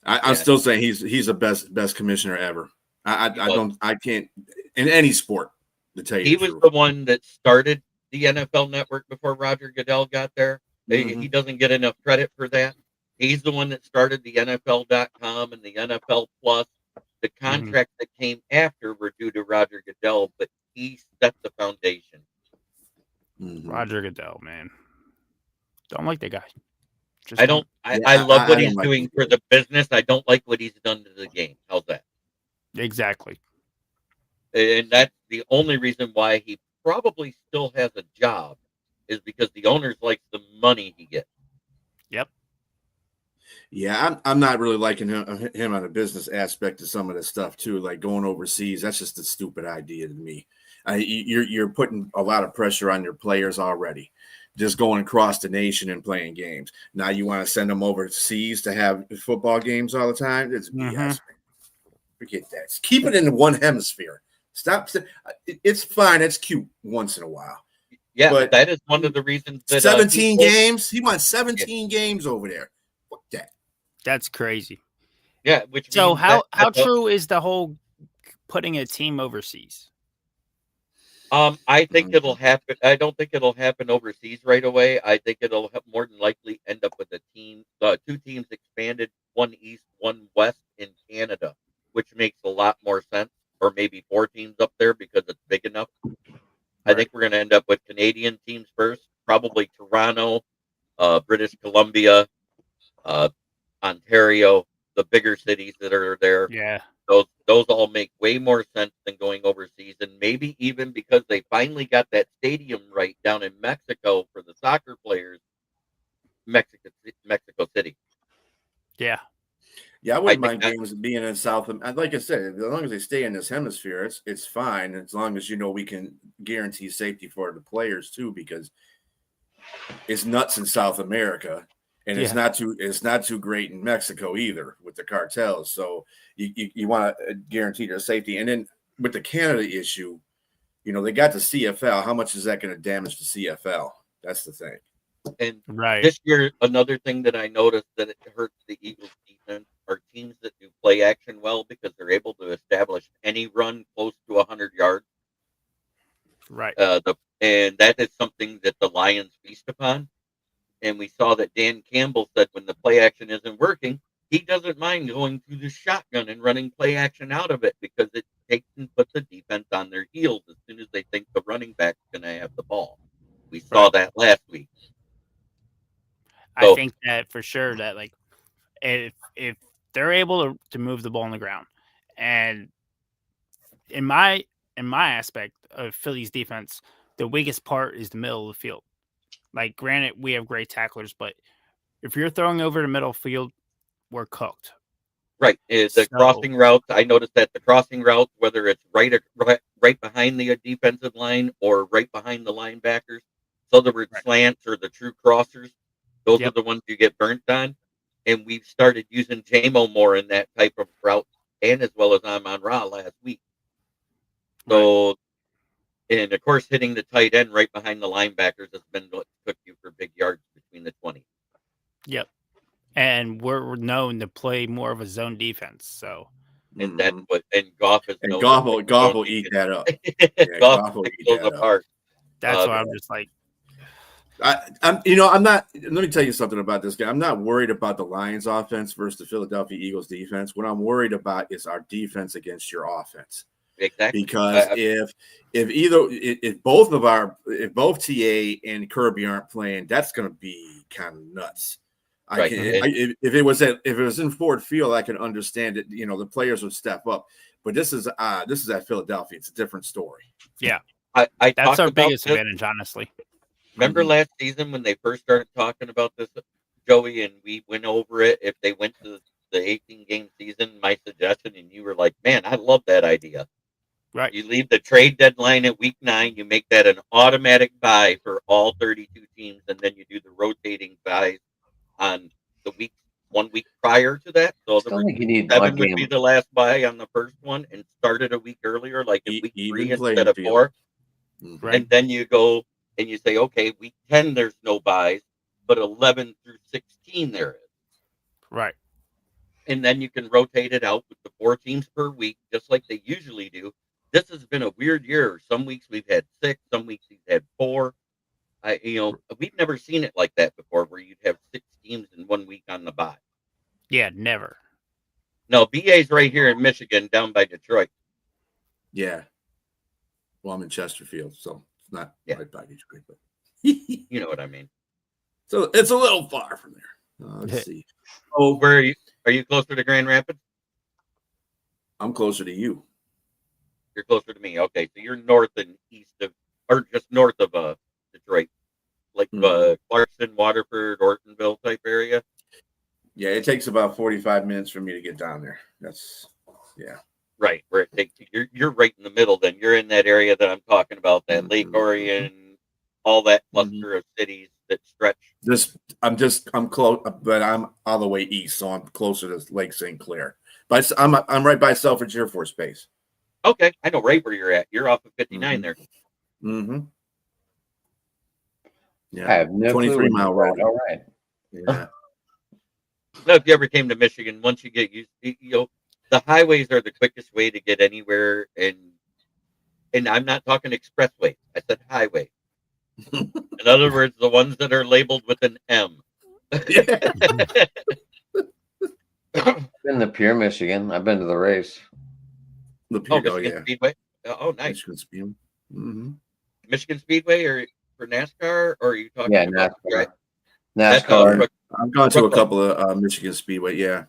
I'm Yeah. still saying he's the best commissioner ever. I can't in any sport to tell you He the was truth. the one that started the NFL Network before Roger Goodell got there. Mhm. He doesn't get enough credit for that. He's the one that started the NFL.com and the NFL Plus. The contracts that came after were due to Roger Goodell, but he set the foundation. Mhm. Roger Goodell, man. Don't like the guy. Just I don't. Yeah, I love what I he's don't like doing him. for the business. I don't like what he's done to the game. How's that? Exactly. And that's the only reason why he probably still has a job is because the owners like the money he gets. Yep. Yeah, I'm not really liking him on a business aspect of some of this stuff too, like going overseas. That's just a stupid idea to me. You're putting a lot of pressure on your players already, just going across the nation and playing games. Now you want to send them overseas to have football games all the time? It's BS. Man. Forget that. Keep it in one hemisphere. Stop. It's fine. It's cute once in a while. Yeah, But that is one of the reasons that 17 games. He won 17 games over there. Fuck that. That's crazy. Yeah, which So means how that- true is the whole putting a team overseas? I think it'll happen. I don't think it'll happen overseas right away. I think it'll more than likely end up with a team, 2 teams expanded, 1 East, 1 West in Canada, which makes a lot more sense. Or maybe 4 teams up there because it's big enough. I think we're going to end up with Canadian teams first, probably Toronto, British Columbia, Ontario, the bigger cities that are there. Yeah. Those all make way more sense than going overseas, and maybe even because they finally got that stadium right down in Mexico for the soccer players, Mexico City. Yeah. Yeah, I wouldn't I mind think games being in South. Like I said, as long as they stay in this hemisphere, it's fine. As long as we can guarantee safety for the players too, because it's nuts in South America, and it's not too great in Mexico either with the cartels. So you want to guarantee their safety. And then with the Canada issue, they got the CFL. How much is that going to damage the CFL? That's the thing. And Right. this year, another thing that I noticed that it hurts the Eagles defense are teams that do play action well because they're able to establish any run close to 100 yards. Right. And that is something that the Lions feast upon. And we saw that Dan Campbell said when the play action isn't working, he doesn't mind going to the shotgun and running play action out of it because it takes and puts the defense on their heels as soon as they think the running back's going to have the ball. We saw that last week. I think that for sure that like if they're able to move the ball on the ground, and in my aspect of Philly's defense, the weakest part is the middle of the field. Like, granted, we have great tacklers, but if you're throwing over the middle field, we're cooked. Right. The crossing routes, I noticed that the crossing routes, whether it's right behind the defensive line or right behind the linebackers, so the slants or the true crossers, those are the ones you get burnt on. And we've started using JMO more in that type of route, and as well as Amon-Ra last week. So, and of course, hitting the tight end right behind the linebackers has been what took you for big yards between the 20. Yep. And we're known to play more of a zone defense. So, and that's what, and Goff is known. Goff will eat that up. Goff will eat those apart. That's why I'm just like, I'm not. Let me tell you something about this guy. I'm not worried about the Lions offense versus the Philadelphia Eagles defense. What I'm worried about is our defense against your offense. Exactly. Because if both TA and Kirby aren't playing, that's going to be kind of nuts. Right. If it was in Ford Field, I can understand it. The players would step up. But this is at Philadelphia. It's a different story. Yeah, I that's our biggest this. advantage, honestly. Remember Mhm. last season when they first started talking about this, Joey, and we went over it? If they went to the 18-game season, my suggestion, and you were like, "Man, I love that idea." Right. You leave the trade deadline at week 9. You make that an automatic buy for all 32 teams, and then you do the rotating buys on the week 1 week prior to that. So Still think you need 7 odd would be game. the last buy on the first one, and start it a week earlier, like in week 3 Even instead playing of field. 4. Mhm. Right. And then you go and you say, okay, week 10 there's no buys, but 11 through 16 there is. Right. And then you can rotate it out with the 4 teams per week, just like they usually do. This has been a weird year. Some weeks we've had 6, some weeks we've had 4. We've never seen it like that before, where you'd have 6 teams in 1 week on the bye. Yeah, never. No, BA's right here in Michigan, down by Detroit. Yeah. Well, I'm in Chesterfield, so it's not Yeah. right by Detroit, but You know what I mean. so it's a little far from there. Let's see. Oh, Where are you? Are you closer to Grand Rapids? I'm closer to you. You're closer to me. Okay, so you're north and east of, or just north of Detroit, like Mhm. Clarkson, Waterford, Ortonville type area. Yeah, it takes about 45 minutes for me to get down there. That's Right, where it takes you're right in the middle. Then you're in that area that I'm talking about, that Lake Mhm. Orion, all that Mhm. cluster of cities that stretch. I'm close, but I'm all the way east, so I'm closer to Lake St. Clair. But I'm right by Selfridge Air Force Base. Okay, I know right where you're at. You're off of 59 there. Mm-hmm. I Yeah, have no clue 23 where mile you're at. road. All right. Yeah. Now, if you ever came to Michigan, once you get used, the highways are the quickest way to get anywhere, and I'm not talking expressway. I said highway. In other words, the ones that are labeled with an M. Been to Pure, Michigan. I've been to the race. The Oh, Pier- Michigan yeah. Speedway. Oh, nice. Michigan Speedway. Mm-hmm. Michigan Speedway, or for NASCAR, or are you talking Yeah, about NASCAR. That's NASCAR. I've gone to a Brooklyn. couple of Michigan Speedway. Yeah,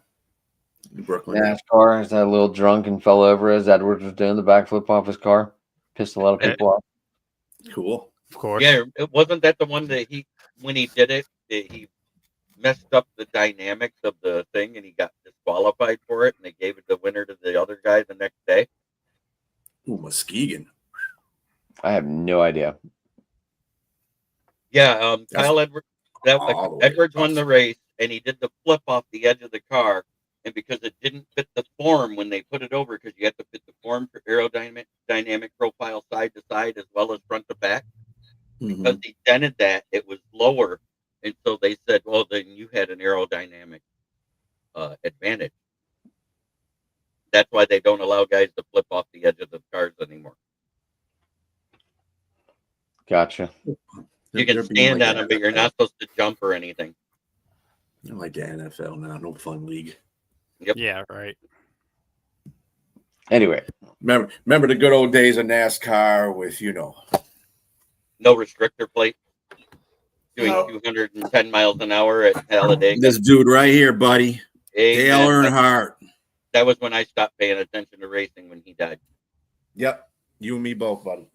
in Brooklyn. Yeah. NASCAR. Is that a little drunk and fell over as Edwards was doing the backflip off his car? Pissed a lot of people off. Cool. Of course. Yeah, it wasn't that the one that when he did it, he messed up the dynamics of the thing and he got disqualified for it, and they gave it the winner to the other guy the next day. Ooh, Muskegon. I have no idea. Yeah, That's Kyle Edwards. all the way Edwards won up. the race, and he did the flip off the edge of the car, and because it didn't fit the form when they put it over, because you have to fit the form for dynamic profile side to side as well as front to back. Because Mhm. he dented that, it was lower, and so they said, "Well, then you had an aerodynamic advantage." That's why they don't allow guys to flip off the edge of the cars anymore. Gotcha. You They're can being stand like on the them, but you're NFL. not supposed to jump or anything. They're like the NFL now. No fun league. Yeah, right. Anyway, Remember the good old days of NASCAR with No restrictor plate. Doing No. 210 miles an hour at Talladega. this dude right here, buddy, Dale Amen. Earnhardt. That was when I stopped paying attention to racing when he died. Yep, you and me both, buddy.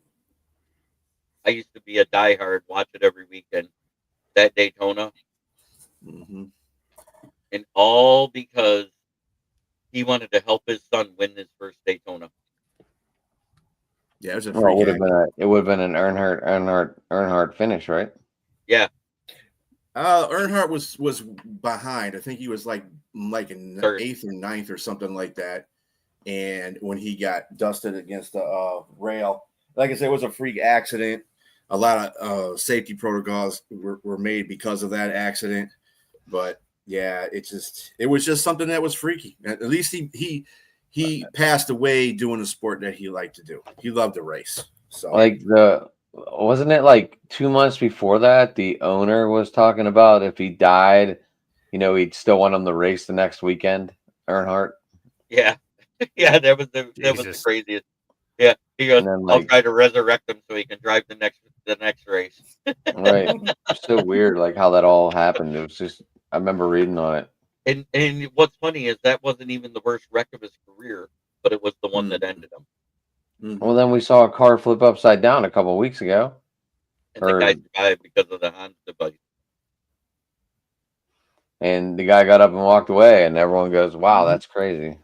I used to be a diehard, watch it every weekend. That Daytona, Mm-hmm. and all because he wanted to help his son win his first Daytona. Yeah, it was a well, freak it would have been an Earnhardt finish, right? Yeah, Earnhardt was behind. I think he was like in Third. 8th or 9th or something like that. And when he got dusted against the rail, like I said, it was a freak accident. A lot of safety protocols were made because of that accident. But yeah, it was just something that was freaky. At least he passed away doing a sport that he liked to do. He loved to race. So Like wasn't it like 2 months before that the owner was talking about if he died, he'd still want him to race the next weekend, Earnhardt. yeah, yeah. That was the Jesus. craziest. Yeah, he goes, And then, "I'll like- try to resurrect him so he can drive the next race." Right. It's so weird, like how that all happened. It was just I remember reading on it. And what's funny is that wasn't even the worst wreck of his career, but it was the one that ended him. Well, then we saw a car flip upside down a couple weeks ago. And the guy survived because of the Hans device. And the guy got up and walked away, and everyone goes, "Wow, that's crazy."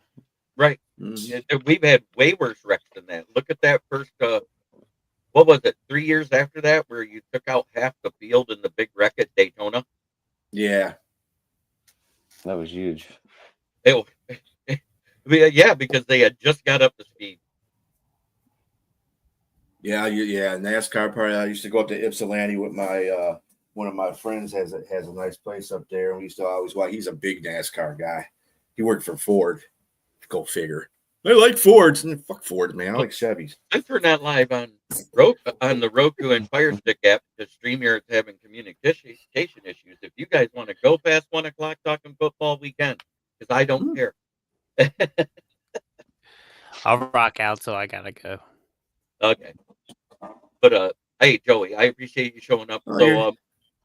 Right. Mhm. We've had way worse wrecks than that. Look at that first, what was it, 3 years after that, where you took out half the field in the big wreck at Daytona? Yeah. That was huge. It, yeah, because they had just got up to speed. Yeah, NASCAR party. I used to go up to Ypsilanti with my one of my friends has a nice place up there, and we used to always watch. He's a big NASCAR guy. He worked for Ford. Go figure. I like Fords. Fuck Fords, man. I like Chevys. Since we're not live on the Roku and Fire Stick app, because StreamYard's having communication issues. If you guys want to go past 1 o'clock talking football, we can, because I don't care. I'll rock out, so I gotta go. Okay. But hey, Joey, I appreciate you showing up. So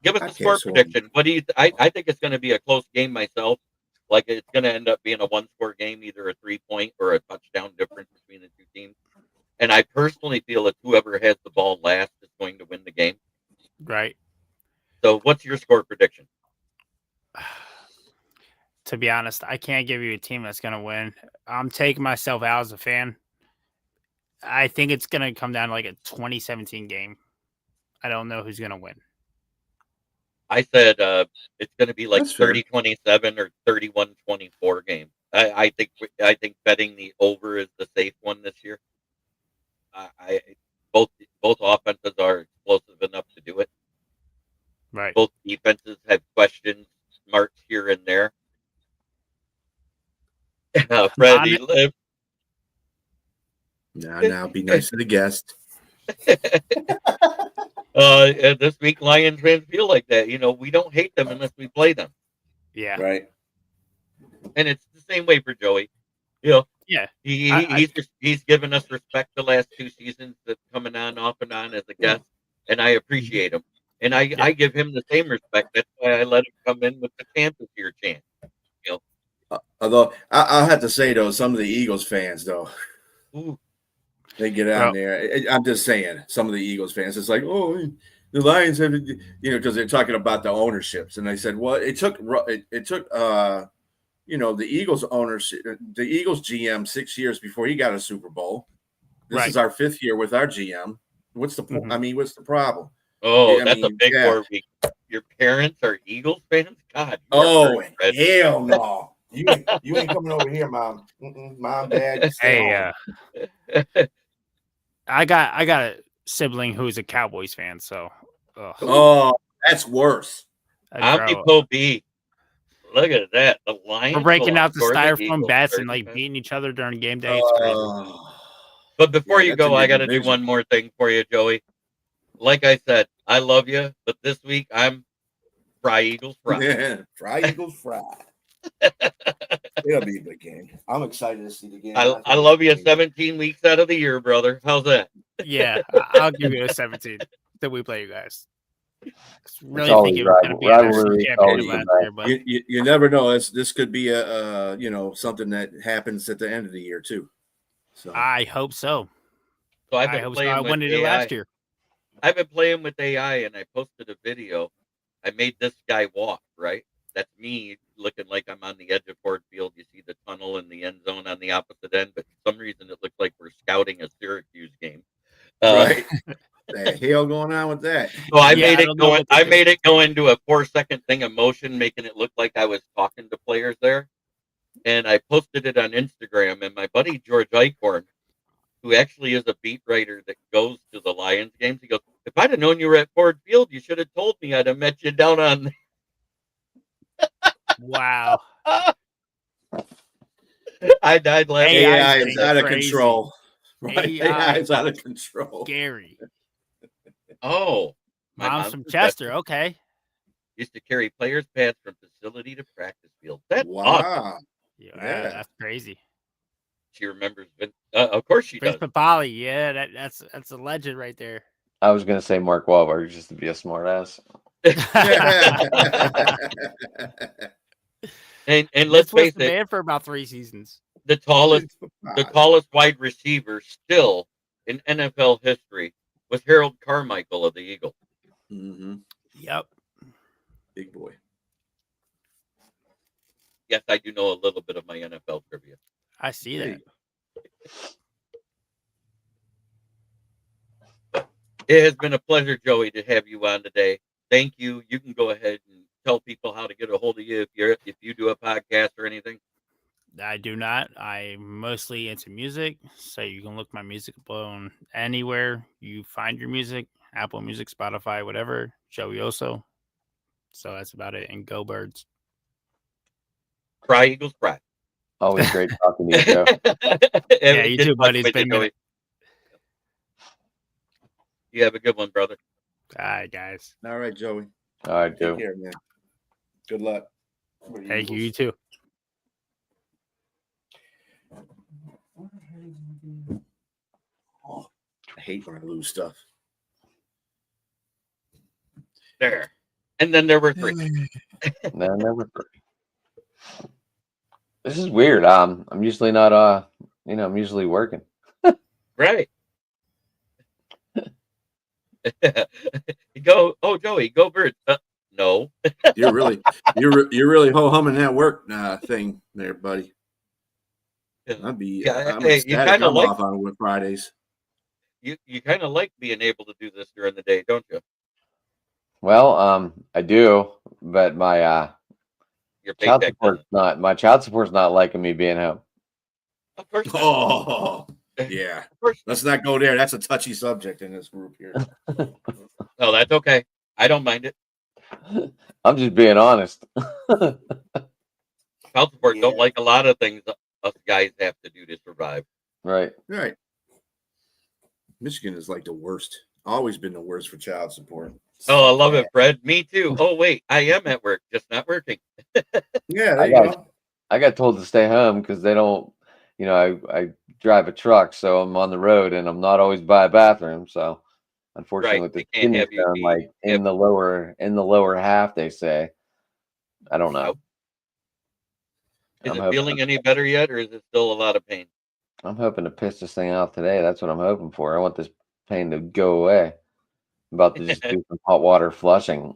give us a score prediction. What do you I think it's going to be a close game myself. Like, it's going to end up being a 1-score game, either a 3-point or a touchdown difference between the two teams. And I personally feel that whoever has the ball last is going to win the game. Right. So what's your score prediction? To be honest, I can't give you a team that's going to win. I'm taking myself out as a fan. I think it's going to come down to like a 2017 game. I don't know who's going to win. I said it's going to be like That's fair. 30-27 or 31-24 game. I think betting the over is the safe one this year. Both offenses are explosive enough to do it. Right. Both defenses have question marks here and there. Freddie lived. Now be nice to the guest. This week, Lions fans feel like that. You know, we don't hate them unless we play them. Yeah. Right. And it's the same way for Joey. You know, Yeah. He's given us respect the last 2 seasons, that coming on off and on as a guest, and I appreciate him. And I give him the same respect. That's why I let him come in with the Tampa here chant. You know, Although I'll have to say though, some of the Eagles fans though, ooh, they get on there. I'm just saying, some of the Eagles fans, it's like, oh, the Lions have, because they're talking about the ownerships, and I said, well, it took the Eagles ownership, the Eagles GM 6 years before he got a Super Bowl. This is our 5th year with our GM. What's the point? I mean, what's the problem? Oh, that's a big word. Your parents are Eagles fans? God. Oh, hell no. You ain't coming over here, Mom. Mom, Dad, stay home. I got a sibling who's a Cowboys fan, so. Oh, that's worse. Omnipo B. Look at that. The Lions. We're breaking out the styrofoam bats and like beating each other during game day. It's crazy. But before you go, I got to do one more thing for you, Joey. Like I said, I love you, but this week I'm Fry Eagles Fry. Yeah, Fry Eagles Fry. It'll be a good game. I'm excited to see the game. I love you 17 weeks out of the year, brother. How's that? Yeah, I'll give you a 17 that we play you guys. Really think it was going to be a championship last year, but you never know. This could be a something that happens at the end of the year too. So I hope so. So I've been playing I wanted it last year. I've been playing with AI, and I posted a video. I made this guy walk, right? That's me looking like I'm on the edge of Ford Field. You see the tunnel and the end zone on the opposite end, but for some reason it looks like we're scouting a Syracuse game. Right. The hell going on with that? So I made it go into a 4-second thing of motion, making it look like I was talking to players there. And I posted it on Instagram, and my buddy George Eichhorn, who actually is a beat writer that goes to the Lions games, he goes, "If I'd have known you were at Ford Field, you should have told me. I'd have met you down on." Wow. I died laughing. AI is out of control. Right? AI is out of control. Scary. Oh. Mom's from Chester. Okay. Used to carry players' pads from facility to practice field. That's wow. Awesome. Yeah, that's crazy. She remembers Vince. Of course she Vince does. Papali. Yeah, that's a legend right there. I was gonna say Mark Wahlberg just to be a smart ass. and let's face it, man for about 3 seasons. The tallest wide receiver still in NFL history was Harold Carmichael of the Eagles. Mm-hmm. Yep. Big boy. Yes, I do know a little bit of my NFL trivia. I see that. It has been a pleasure, Joey, to have you on today. Thank you. You can go ahead and tell people how to get a hold of you if you do a podcast or anything. I do not. I'm mostly into music, so you can look my music up on anywhere you find your music, Apple Music, Spotify, whatever. Joey Oso. So that's about it. And go Birds. Cry Eagles cry. Always great talking to you, Joe. Yeah, you too, buddy. It's been a minute. You have a good one, brother. All right, guys. All right, Joey. All right, Joe. Take care, man. Good luck. Thank you. You too. I hate when I lose stuff. There. And then there were three. No, never. This is weird. I'm usually not. I'm usually working. Right. Go. Oh, Joey, go Birds. No. You're really ho humming that work thing there, buddy. I'd be. I'm Hey, you ecstatic. kind of I'm like off on Fridays. you kind of like being able to do this during the day, don't you? Well, I do, but my Your child paycheck. support's not. My child support's not liking me being home. Of course. Not. Oh, yeah. Of course. Let's not go there. That's a touchy subject in this group here. No, that's okay. I don't mind it. I'm just being honest. Child support don't like a lot of things us guys have to do to survive. Right. Right. Michigan is like the worst. Always been the worst for child support. Oh, I love it, Fred. Me too. Oh, wait, I am at work, just not working. Yeah, there you go. I got told to stay home because they don't. I drive a truck, so I'm on the road and I'm not always by a bathroom. So, unfortunately, Right, with the they can't kidney have you stone, be- like in the lower half, they say. I don't know. Nope. Is I'm it hoping- feeling any better yet, or is it still a lot of pain? I'm hoping to piss this thing out today. That's what I'm hoping for. I want this pain to go away. I'm about to just do some hot water flushing.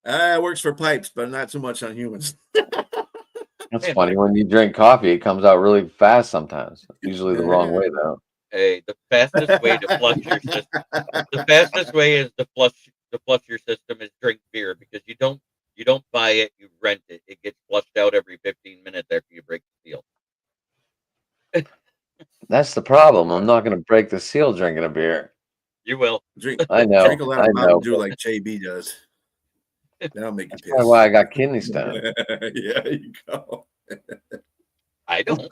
It works for pipes, but not so much on humans. That's funny. When you drink coffee, it comes out really fast sometimes. Usually the wrong way, though. Hey, the fastest way to flush your system. The fastest way is to flush your system is drink beer, because you don't buy it, you rent it. It gets flushed out every 15 minutes after you break the seal. That's the problem. I'm not going to break the seal drinking a beer. You will. Drink I know. a lot of I Mountain know. Dew like JB does. That'll make you That's why I got kidney stone. Yeah, there you go. I don't.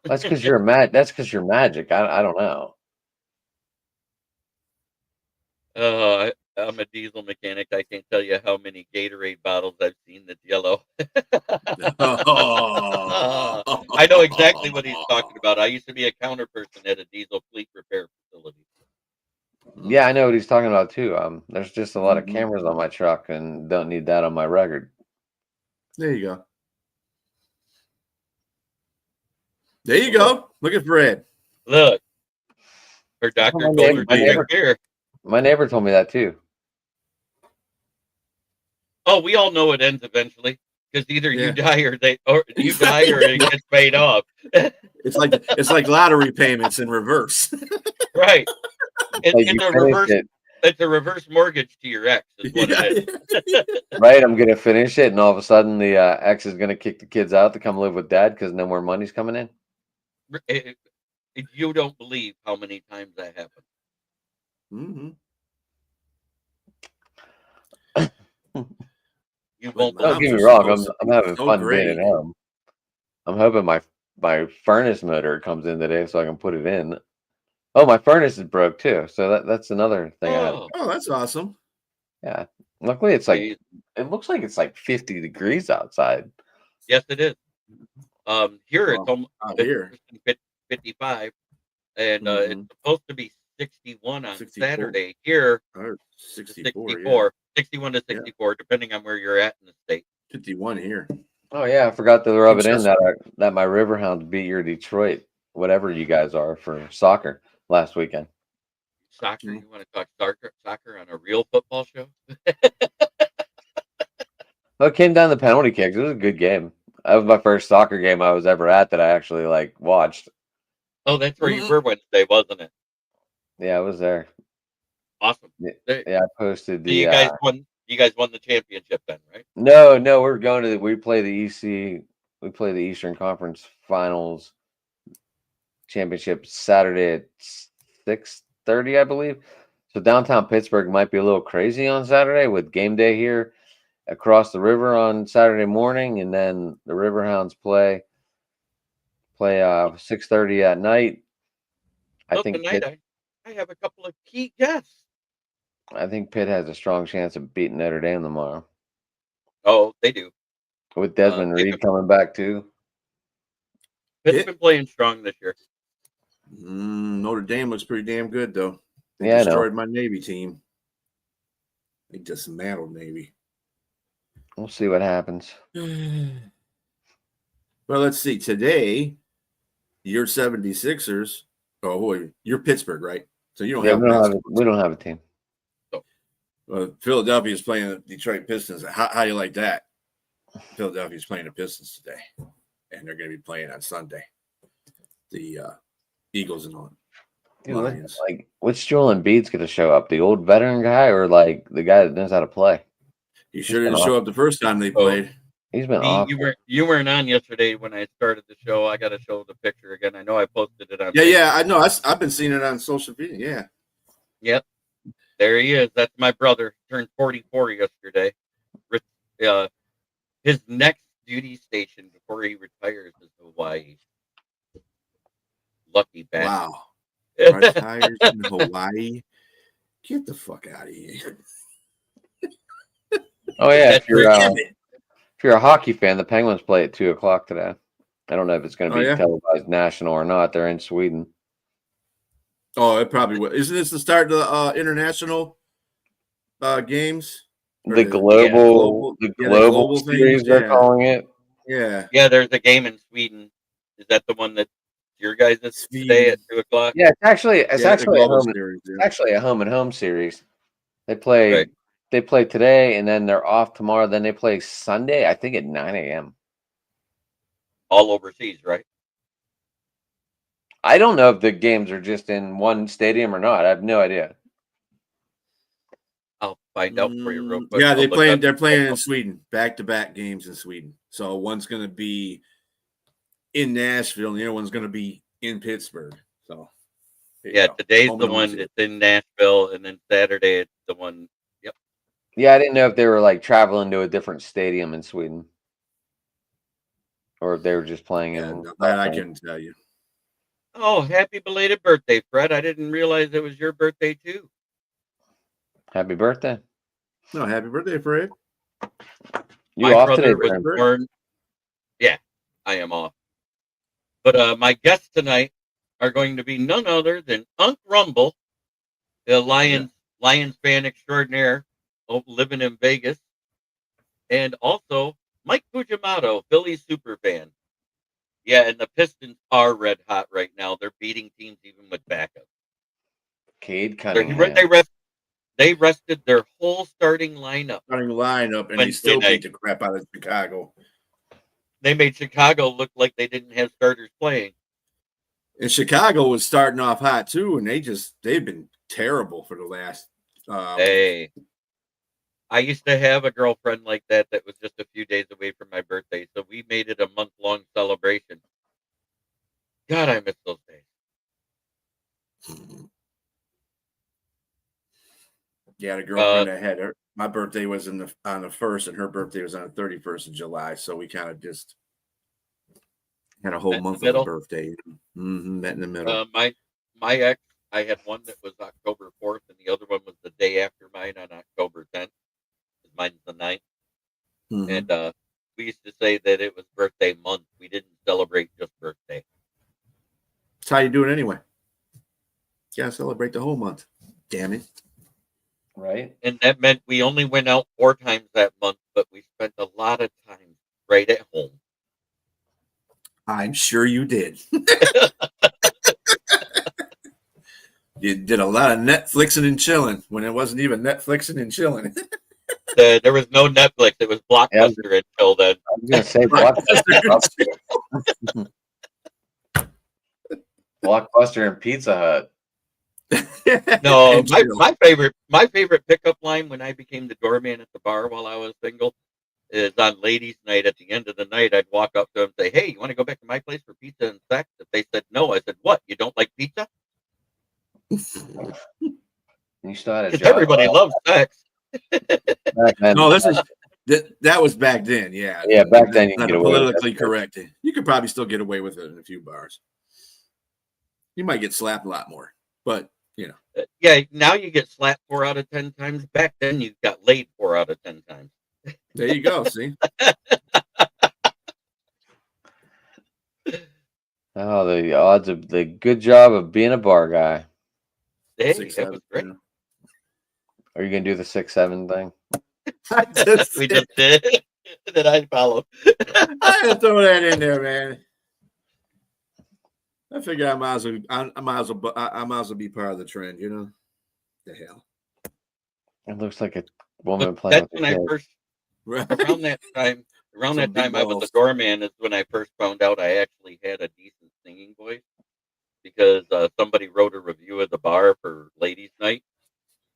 That's because you're That's because you're magic. I don't know. I'm a diesel mechanic. I can't tell you how many Gatorade bottles I've seen that's yellow. I know exactly what he's talking about. I used to be a counter person at a diesel fleet repair facility. Yeah, I know what he's talking about too. There's just a lot of cameras on my truck, and don't need that on my record. There you go. There you go. Look at Fred. Look, her doctor told her to drink beer. My neighbor told me that too. Oh, we all know it ends eventually, because either Yeah. you die or it gets paid off. It's like lottery payments in reverse. Right. Like It's you a finish reverse. it, It's a reverse mortgage to your ex. Is what it is. right? I'm gonna finish it, and all of a sudden the ex is gonna kick the kids out to come live with dad because no more money's coming in. You don't believe how many times that happened. Mm-hmm. You won't. Don't believe get me it. wrong. I'm having so fun great. being at home. I'm hoping my furnace motor comes in today so I can put it in. Oh, my furnace is broke too, so that's another thing. Oh, that's awesome. Yeah. Luckily, it's like Jeez. it looks like it's like 50 degrees outside. Yes, it is. Here it's Well, almost out here. 55, and Mhm. it's supposed to be 61 on 64. Saturday. Here, Or 64, 64, 61 to 64, depending on where you're at in the state. 51 here. Oh yeah, I forgot to rub it in Just- that my Riverhounds beat your Detroit, whatever you guys are for soccer. last weekend. Soccer? You want to talk soccer on a real football show? Well, it came down to penalty kicks. It was a good game. That was my first soccer game I was ever at that I actually watched. Oh, that's where you were Wednesday, wasn't it? Yeah, I was there. Awesome. Yeah, I posted So you guys won. You guys won the championship then, right? No, we play the EC. We play the Eastern Conference Finals championship Saturday at 6:30, I believe. So downtown Pittsburgh might be a little crazy on Saturday with game day here across the river on Saturday morning, and then the Riverhounds play 6:30 at night. So tonight I have a couple of key guests. I think Pitt has a strong chance of beating Notre Dame tomorrow. Oh, they do. With Desmond Reed coming back too. Pitt's been playing strong this year. Notre Dame looks pretty damn good, though. They Yeah, destroyed my Navy team. They dismantled Navy. We'll see what happens. Well, let's see. Today, your 76ers. Oh, boy, you're Pittsburgh, right? So you don't have we don't have a team. So, Philadelphia is playing the Detroit Pistons. How do you like that? Philadelphia is playing the Pistons today, and they're going to be playing on Sunday. The Eagles and all. Lions. Which Joel Embiid's going to show up? The old veteran guy or the guy that knows how to play? He sure didn't show up the first time they played. He's been awful. You weren't on yesterday when I started the show. I got to show the picture again. I know I posted it on. Yeah, I know. I've been seeing it on social media. Yeah. Yep. There he is. That's my brother. Turned 44 yesterday. His next duty station before he retires is Hawaii. Lucky bastard. Wow. Retires in Hawaii. Get the fuck out of here. Oh yeah, if you're a hockey fan, the Penguins play at 2:00 today. I don't know if it's going to be televised national or not. They're in Sweden. Oh, it probably will. Isn't this the start of the international games? The global series, they're calling it. Yeah. Yeah, there's a game in Sweden. Is that the one that your guys today at 2:00? Yeah, it's actually a home and home series. They play today, and then they're off tomorrow. Then they play Sunday, I think at 9 a.m. All overseas, right? I don't know if the games are just in one stadium or not. I have no idea. I'll find out for you real quick. Yeah, they're playing in Sweden, back-to-back games in Sweden. So one's going to be in Nashville, and the other one's going to be in Pittsburgh. So today's the one that's in Nashville, and then Saturday it's the one. Yep. Yeah, I didn't know if they were traveling to a different stadium in Sweden, or if they were just playing in. That I can tell you. Oh, happy belated birthday, Fred! I didn't realize it was your birthday too. Happy birthday! No, happy birthday, Fred. You off today, Fred? Yeah, I am off. But my guests tonight are going to be none other than Unc Rumble, the Lions fan extraordinaire, living in Vegas, and also Mike Fujimoto, Phillies super fan. Yeah, and the Pistons are red hot right now. They're beating teams even with backup. Cade Cunningham. They rested their whole starting lineup. And he still beat the crap out of Chicago. They made Chicago look like they didn't have starters playing. And Chicago was starting off hot too, and they've been terrible for the last. Hey, I used to have a girlfriend like that was just a few days away from my birthday, so we made it a month-long celebration. God, I miss those days. Yeah, the girlfriend I had, my birthday was on the 1st, and her birthday was on the 31st of July, so we kind of just had a whole month of a birthday. Met in the middle. My ex, I had one that was October 4th, and the other one was the day after mine on October 10th. Mine's the 9th. And we used to say that it was birthday month. We didn't celebrate just birthday. That's how you do it anyway. You gotta celebrate the whole month. Damn it. Right. And that meant we only went out 4 times that month, but we spent a lot of time right at home. I'm sure you did. You did a lot of Netflixing and chilling when it wasn't even Netflixing and chilling. There was no Netflix. It was Blockbuster until then. I was gonna say Blockbuster. Blockbuster and Pizza Hut. No, my favorite pickup line when I became the doorman at the bar while I was single is on ladies' night. At the end of the night, I'd walk up to them and say, "Hey, you want to go back to my place for pizza and sex?" If they said no, I said, "What? You don't like pizza?" You still had a Because job. everybody loves sex. No, that was back then. Yeah, Yeah, back then you could not get away with politically that. correct. You could probably still get away with it in a few bars. You might get slapped a lot more, but you know. Yeah, now you get slapped 4 out of 10 times. Back then, you got laid 4 out of 10 times. There you go. See. Oh, the odds of the good job of being a bar guy. Hey, 6, that was 7, great. you know. Are you gonna do the 6-7 thing? We just did. That I followed. I had to throw that in there, man. I figure I might as well be part of the trend, you know. The hell. It looks like a woman But playing that's with when a I kid. first Right. around that time. Around Some that big time, I was balls. a doorman. Is when I first found out I actually had a decent singing voice because somebody wrote a review of the bar for ladies' night,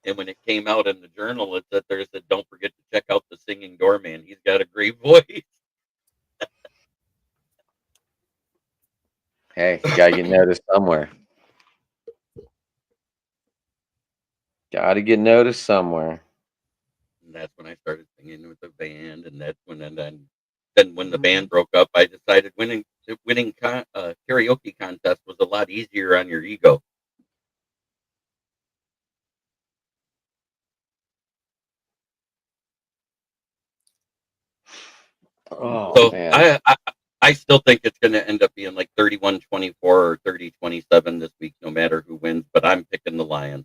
and when it came out in the journal, it said there said, "Don't forget to check out the singing doorman. He's got a great voice." Hey, you gotta get noticed somewhere. Gotta get noticed somewhere. And that's when I started singing with the band, and that's when and then when the band broke up, I decided winning karaoke contest was a lot easier on your ego. Oh So man. I still think it's going to end up being like 31-24 or 30-27 this week, no matter who wins. But I'm picking the Lions.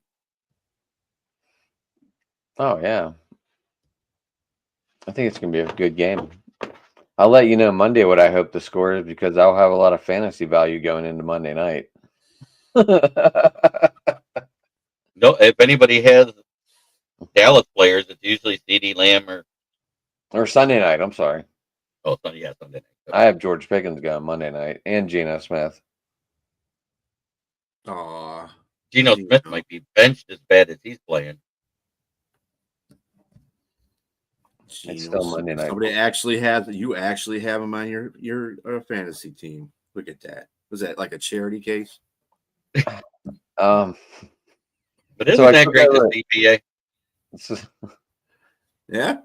Oh yeah. I think it's gonna be a good game. I'll let you know Monday what I hope the score is because I'll have a lot of fantasy value going into Monday night. No, if anybody has Dallas players, it's usually CeeDee Lamb Or Sunday night, I'm sorry. Sunday night. I have George Pickens going Monday night and Geno Smith. Aw. Geno Smith might be benched as bad as he's playing. It's still Monday night. Somebody you actually have him on your fantasy team. Look at that. Was that like a charity case? Um, But isn't So I that took great over- to see, BA? Yeah.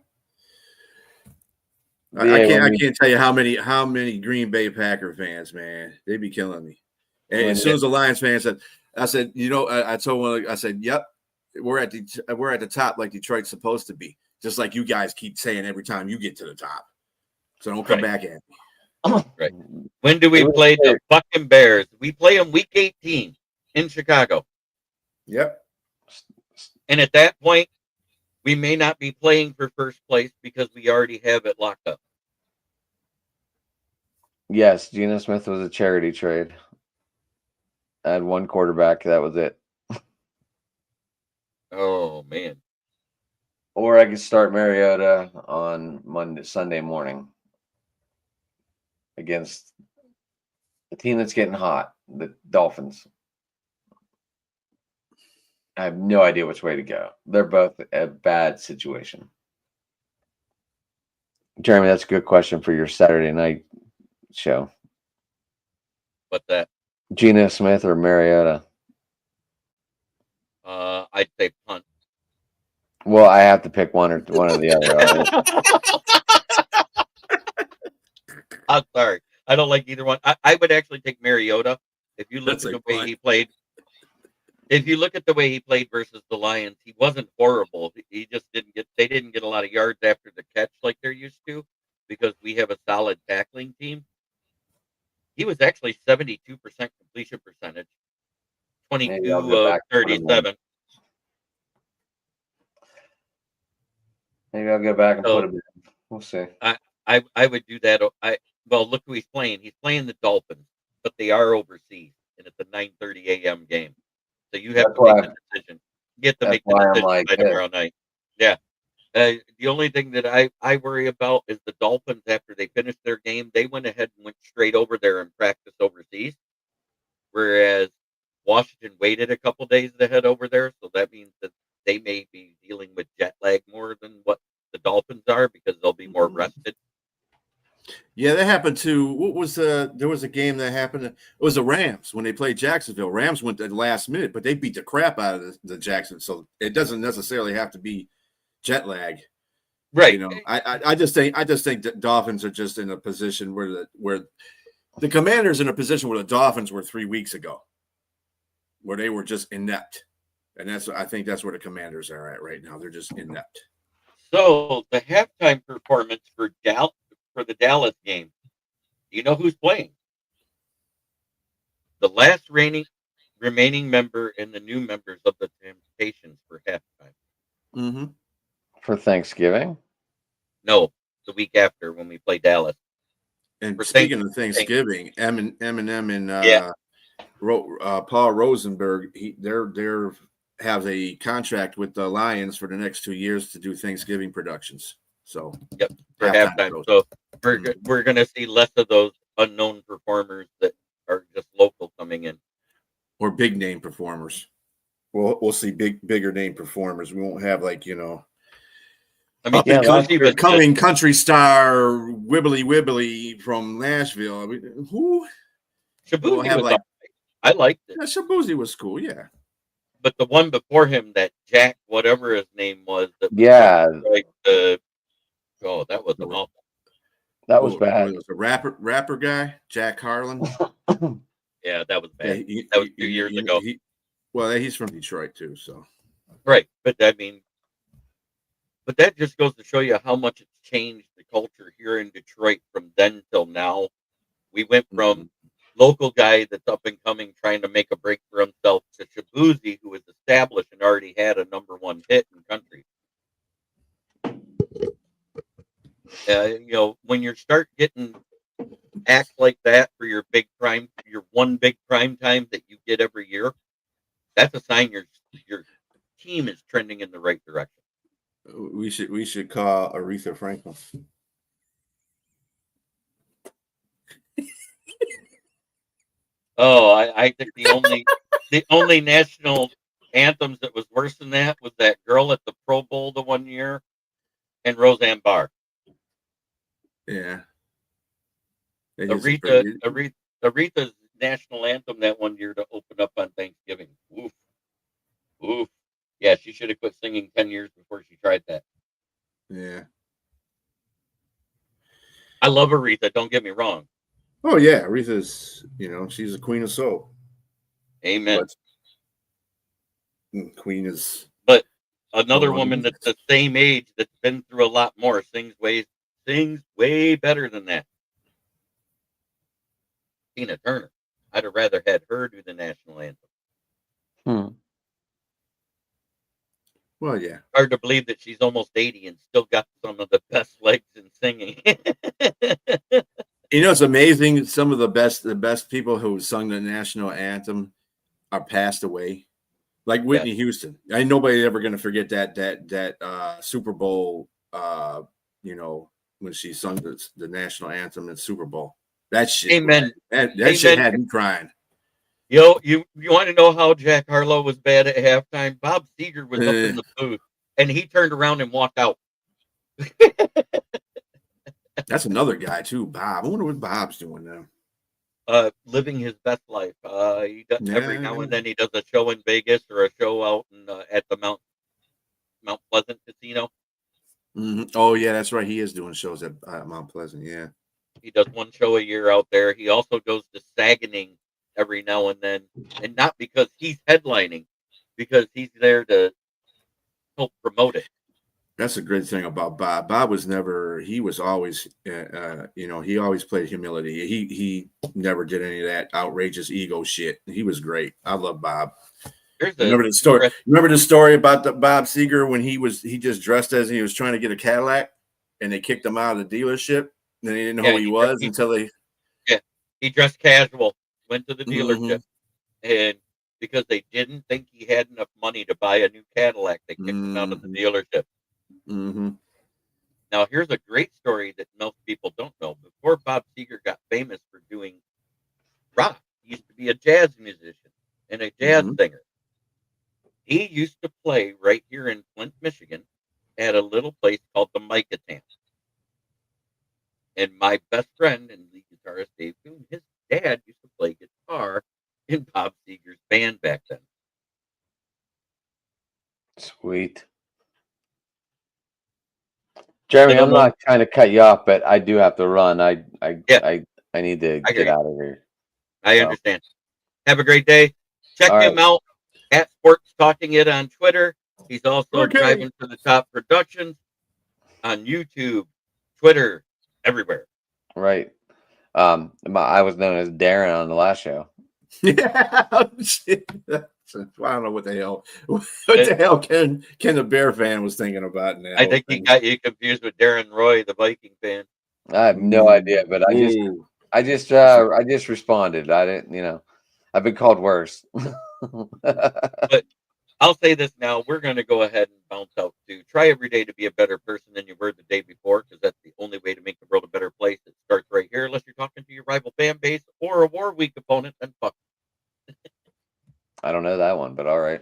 Yeah, I when can't tell you how many Green Bay Packer fans, man, they be killing me. And When as soon as the Lions fans said, I said, you know, I told one, I said, yep, we're at the top like Detroit's supposed to be, just like you guys keep saying every time you get to the top. So don't come back at me. Right. When do we play the fucking Bears? We play them week 18 in Chicago. Yep. And at that point, we may not be playing for first place because we already have it locked up. Yes, Geno Smith was a charity trade. I had one quarterback. That was it. Oh, man. Or I could start Mariota on Sunday morning against a team that's getting hot, the Dolphins. I have no idea which way to go. They're both a bad situation. Jeremy, that's a good question for your Saturday night show. What's that? Geno Smith or Mariota? I'd say punt. Well, I have to pick one or the other. I'm sorry. I don't like either one. I would actually take Mariota. If you look That's at the like way punt. he played. If you look at the way he played versus the Lions, he wasn't horrible. He just they didn't get a lot of yards after the catch like they're used to because we have a solid tackling team. He was actually 72% completion percentage, Maybe 22 I'll go of back and put him in. 37. Maybe I'll go back and So- put him in. We'll see. I would do that. Well, look who he's playing. He's playing the Dolphins, but they are overseas, and it's a 9:30 a.m. game. So you have That's to make why. the decision. Get to That's make the why I'm decision like, by tomorrow night. Yeah. The only thing that I worry about is the Dolphins. After they finished their game, they went ahead and went straight over there and practiced overseas, whereas Washington waited a couple days to head over there. So that means that they may be dealing with jet lag more than what the Dolphins are because they'll be more rested. Yeah, that happened to what was there was a game that happened. It was the Rams when they played Jacksonville. Rams went at the last minute, but they beat the crap out of the Jackson. So it doesn't necessarily have to be jet lag. Right. You know, I just think that Dolphins are just in a position where the Commanders in a position where the Dolphins were 3 weeks ago, where they were just inept, and I think that's where the Commanders are at right now. They're just inept. So the halftime performance for the Dallas game. Do you know who's playing? The last remaining member and the new members of the Temptations for halftime. Mm-hmm. For Thanksgiving. No, the week after when we play Dallas. And For speaking of Thanksgiving, Eminem and Paul Rosenberg, they're have a contract with the Lions for the next 2 years to do Thanksgiving productions. So yep, for halftime. So we're going to see less of those unknown performers that are just local coming in, or big name performers. We'll see bigger name performers. We won't have like I mean, the coming country star Wibbly from Nashville. I mean, who? Shabuzi was I liked it. Yeah, Shabuzi was cool, yeah. But the one before him, that Jack, whatever his name was, that was that was awful. That was bad. It was a rapper guy, Jack Harlan. Yeah, that was bad. Yeah, that was 2 years ago. He's from Detroit too, so right. But I mean, but that just goes to show you how much it's changed the culture here in Detroit from then till now. We went from local guy that's up and coming, trying to make a break for himself, to Shabuzi, who was established and already had a #1 hit in country. When you start getting acts like that for your one big prime time that you get every year, that's a sign your team is trending in the right direction. We should call Aretha Franklin. Oh, I think the only national anthems that was worse than that was that girl at the Pro Bowl the one year and Roseanne Barr. Yeah. Aretha's national anthem that one year to open up on Thanksgiving. Oof. Oof. Yeah, she should have quit singing 10 years before she tried that. Yeah. I love Aretha, don't get me wrong. Oh yeah, Aretha's, she's a queen of soul. Amen. But queen is. But another woman that's the same age that's been through a lot more sings way better than that. Tina Turner. I'd have rather had her do the national anthem. Well, yeah. Hard to believe that she's almost 80 and still got some of the best legs in singing. It's amazing. Some of the best people who sung the national anthem are passed away, like Whitney Houston. Nobody's ever going to forget that Super Bowl. When she sung the national anthem in Super Bowl. That shit. Amen. That shit had me crying. You want to know how Jack Harlow was bad at halftime? Bob Seger was up in the booth, and he turned around and walked out. That's another guy too, Bob. I wonder what Bob's doing now. Living his best life. He does, every now and then he does a show in Vegas or a show out at the Mount Pleasant Casino. Mm-hmm. Oh yeah, that's right. He is doing shows at Mount Pleasant. Yeah, he does one show a year out there. He also goes to Saguenay every now and then, and not because he's headlining, because he's there to help promote it. That's a great thing about Bob. Bob was never. He was always, he always played humility. He never did any of that outrageous ego shit. He was great. I love Bob. Remember the story? Remember the story about the Bob Seger when he just dressed as he was trying to get a Cadillac, and they kicked him out of the dealership, and they didn't know who he was until they. Yeah, he dressed casual, went to the dealership, and because they didn't think he had enough money to buy a new Cadillac. They kicked him out of the dealership. Mm-hmm. Now, here's a great story that most people don't know. Before Bob Seger got famous for doing rock, he used to be a jazz musician and a jazz singer. He used to play right here in Flint, Michigan, at a little place called the Micatan. And my best friend and lead guitarist Dave Kuhn, his dad used to play guitar in Bob Seger's band back then. Sweet. Jeremy, I'm not trying to cut you off, but I do have to run. I need to get out of here. I understand. Have a great day. Check him out at Sports Talking It on Twitter. He's also Driving to the Top Productions on YouTube, Twitter, everywhere. Right. I was known as Darren on the last show. Yeah. I don't know what the hell. What the hell Ken the Bear fan was thinking about now? I think he got you confused with Darren Roy, the Viking fan. I have no idea, but I just responded. I didn't, I've been called worse. But I'll say this now. We're going to go ahead and bounce out to try every day to be a better person than you were the day before, because that's the only way to make the world a better place. It starts right here, unless you're talking to your rival fan base or a war week opponent, then fuck. I don't know that one, but all right.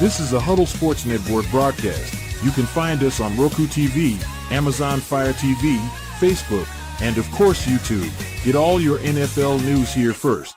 This is a Huddle Sports Network broadcast. You can find us on Roku TV, Amazon Fire TV, Facebook, and of course YouTube. Get all your NFL news here first.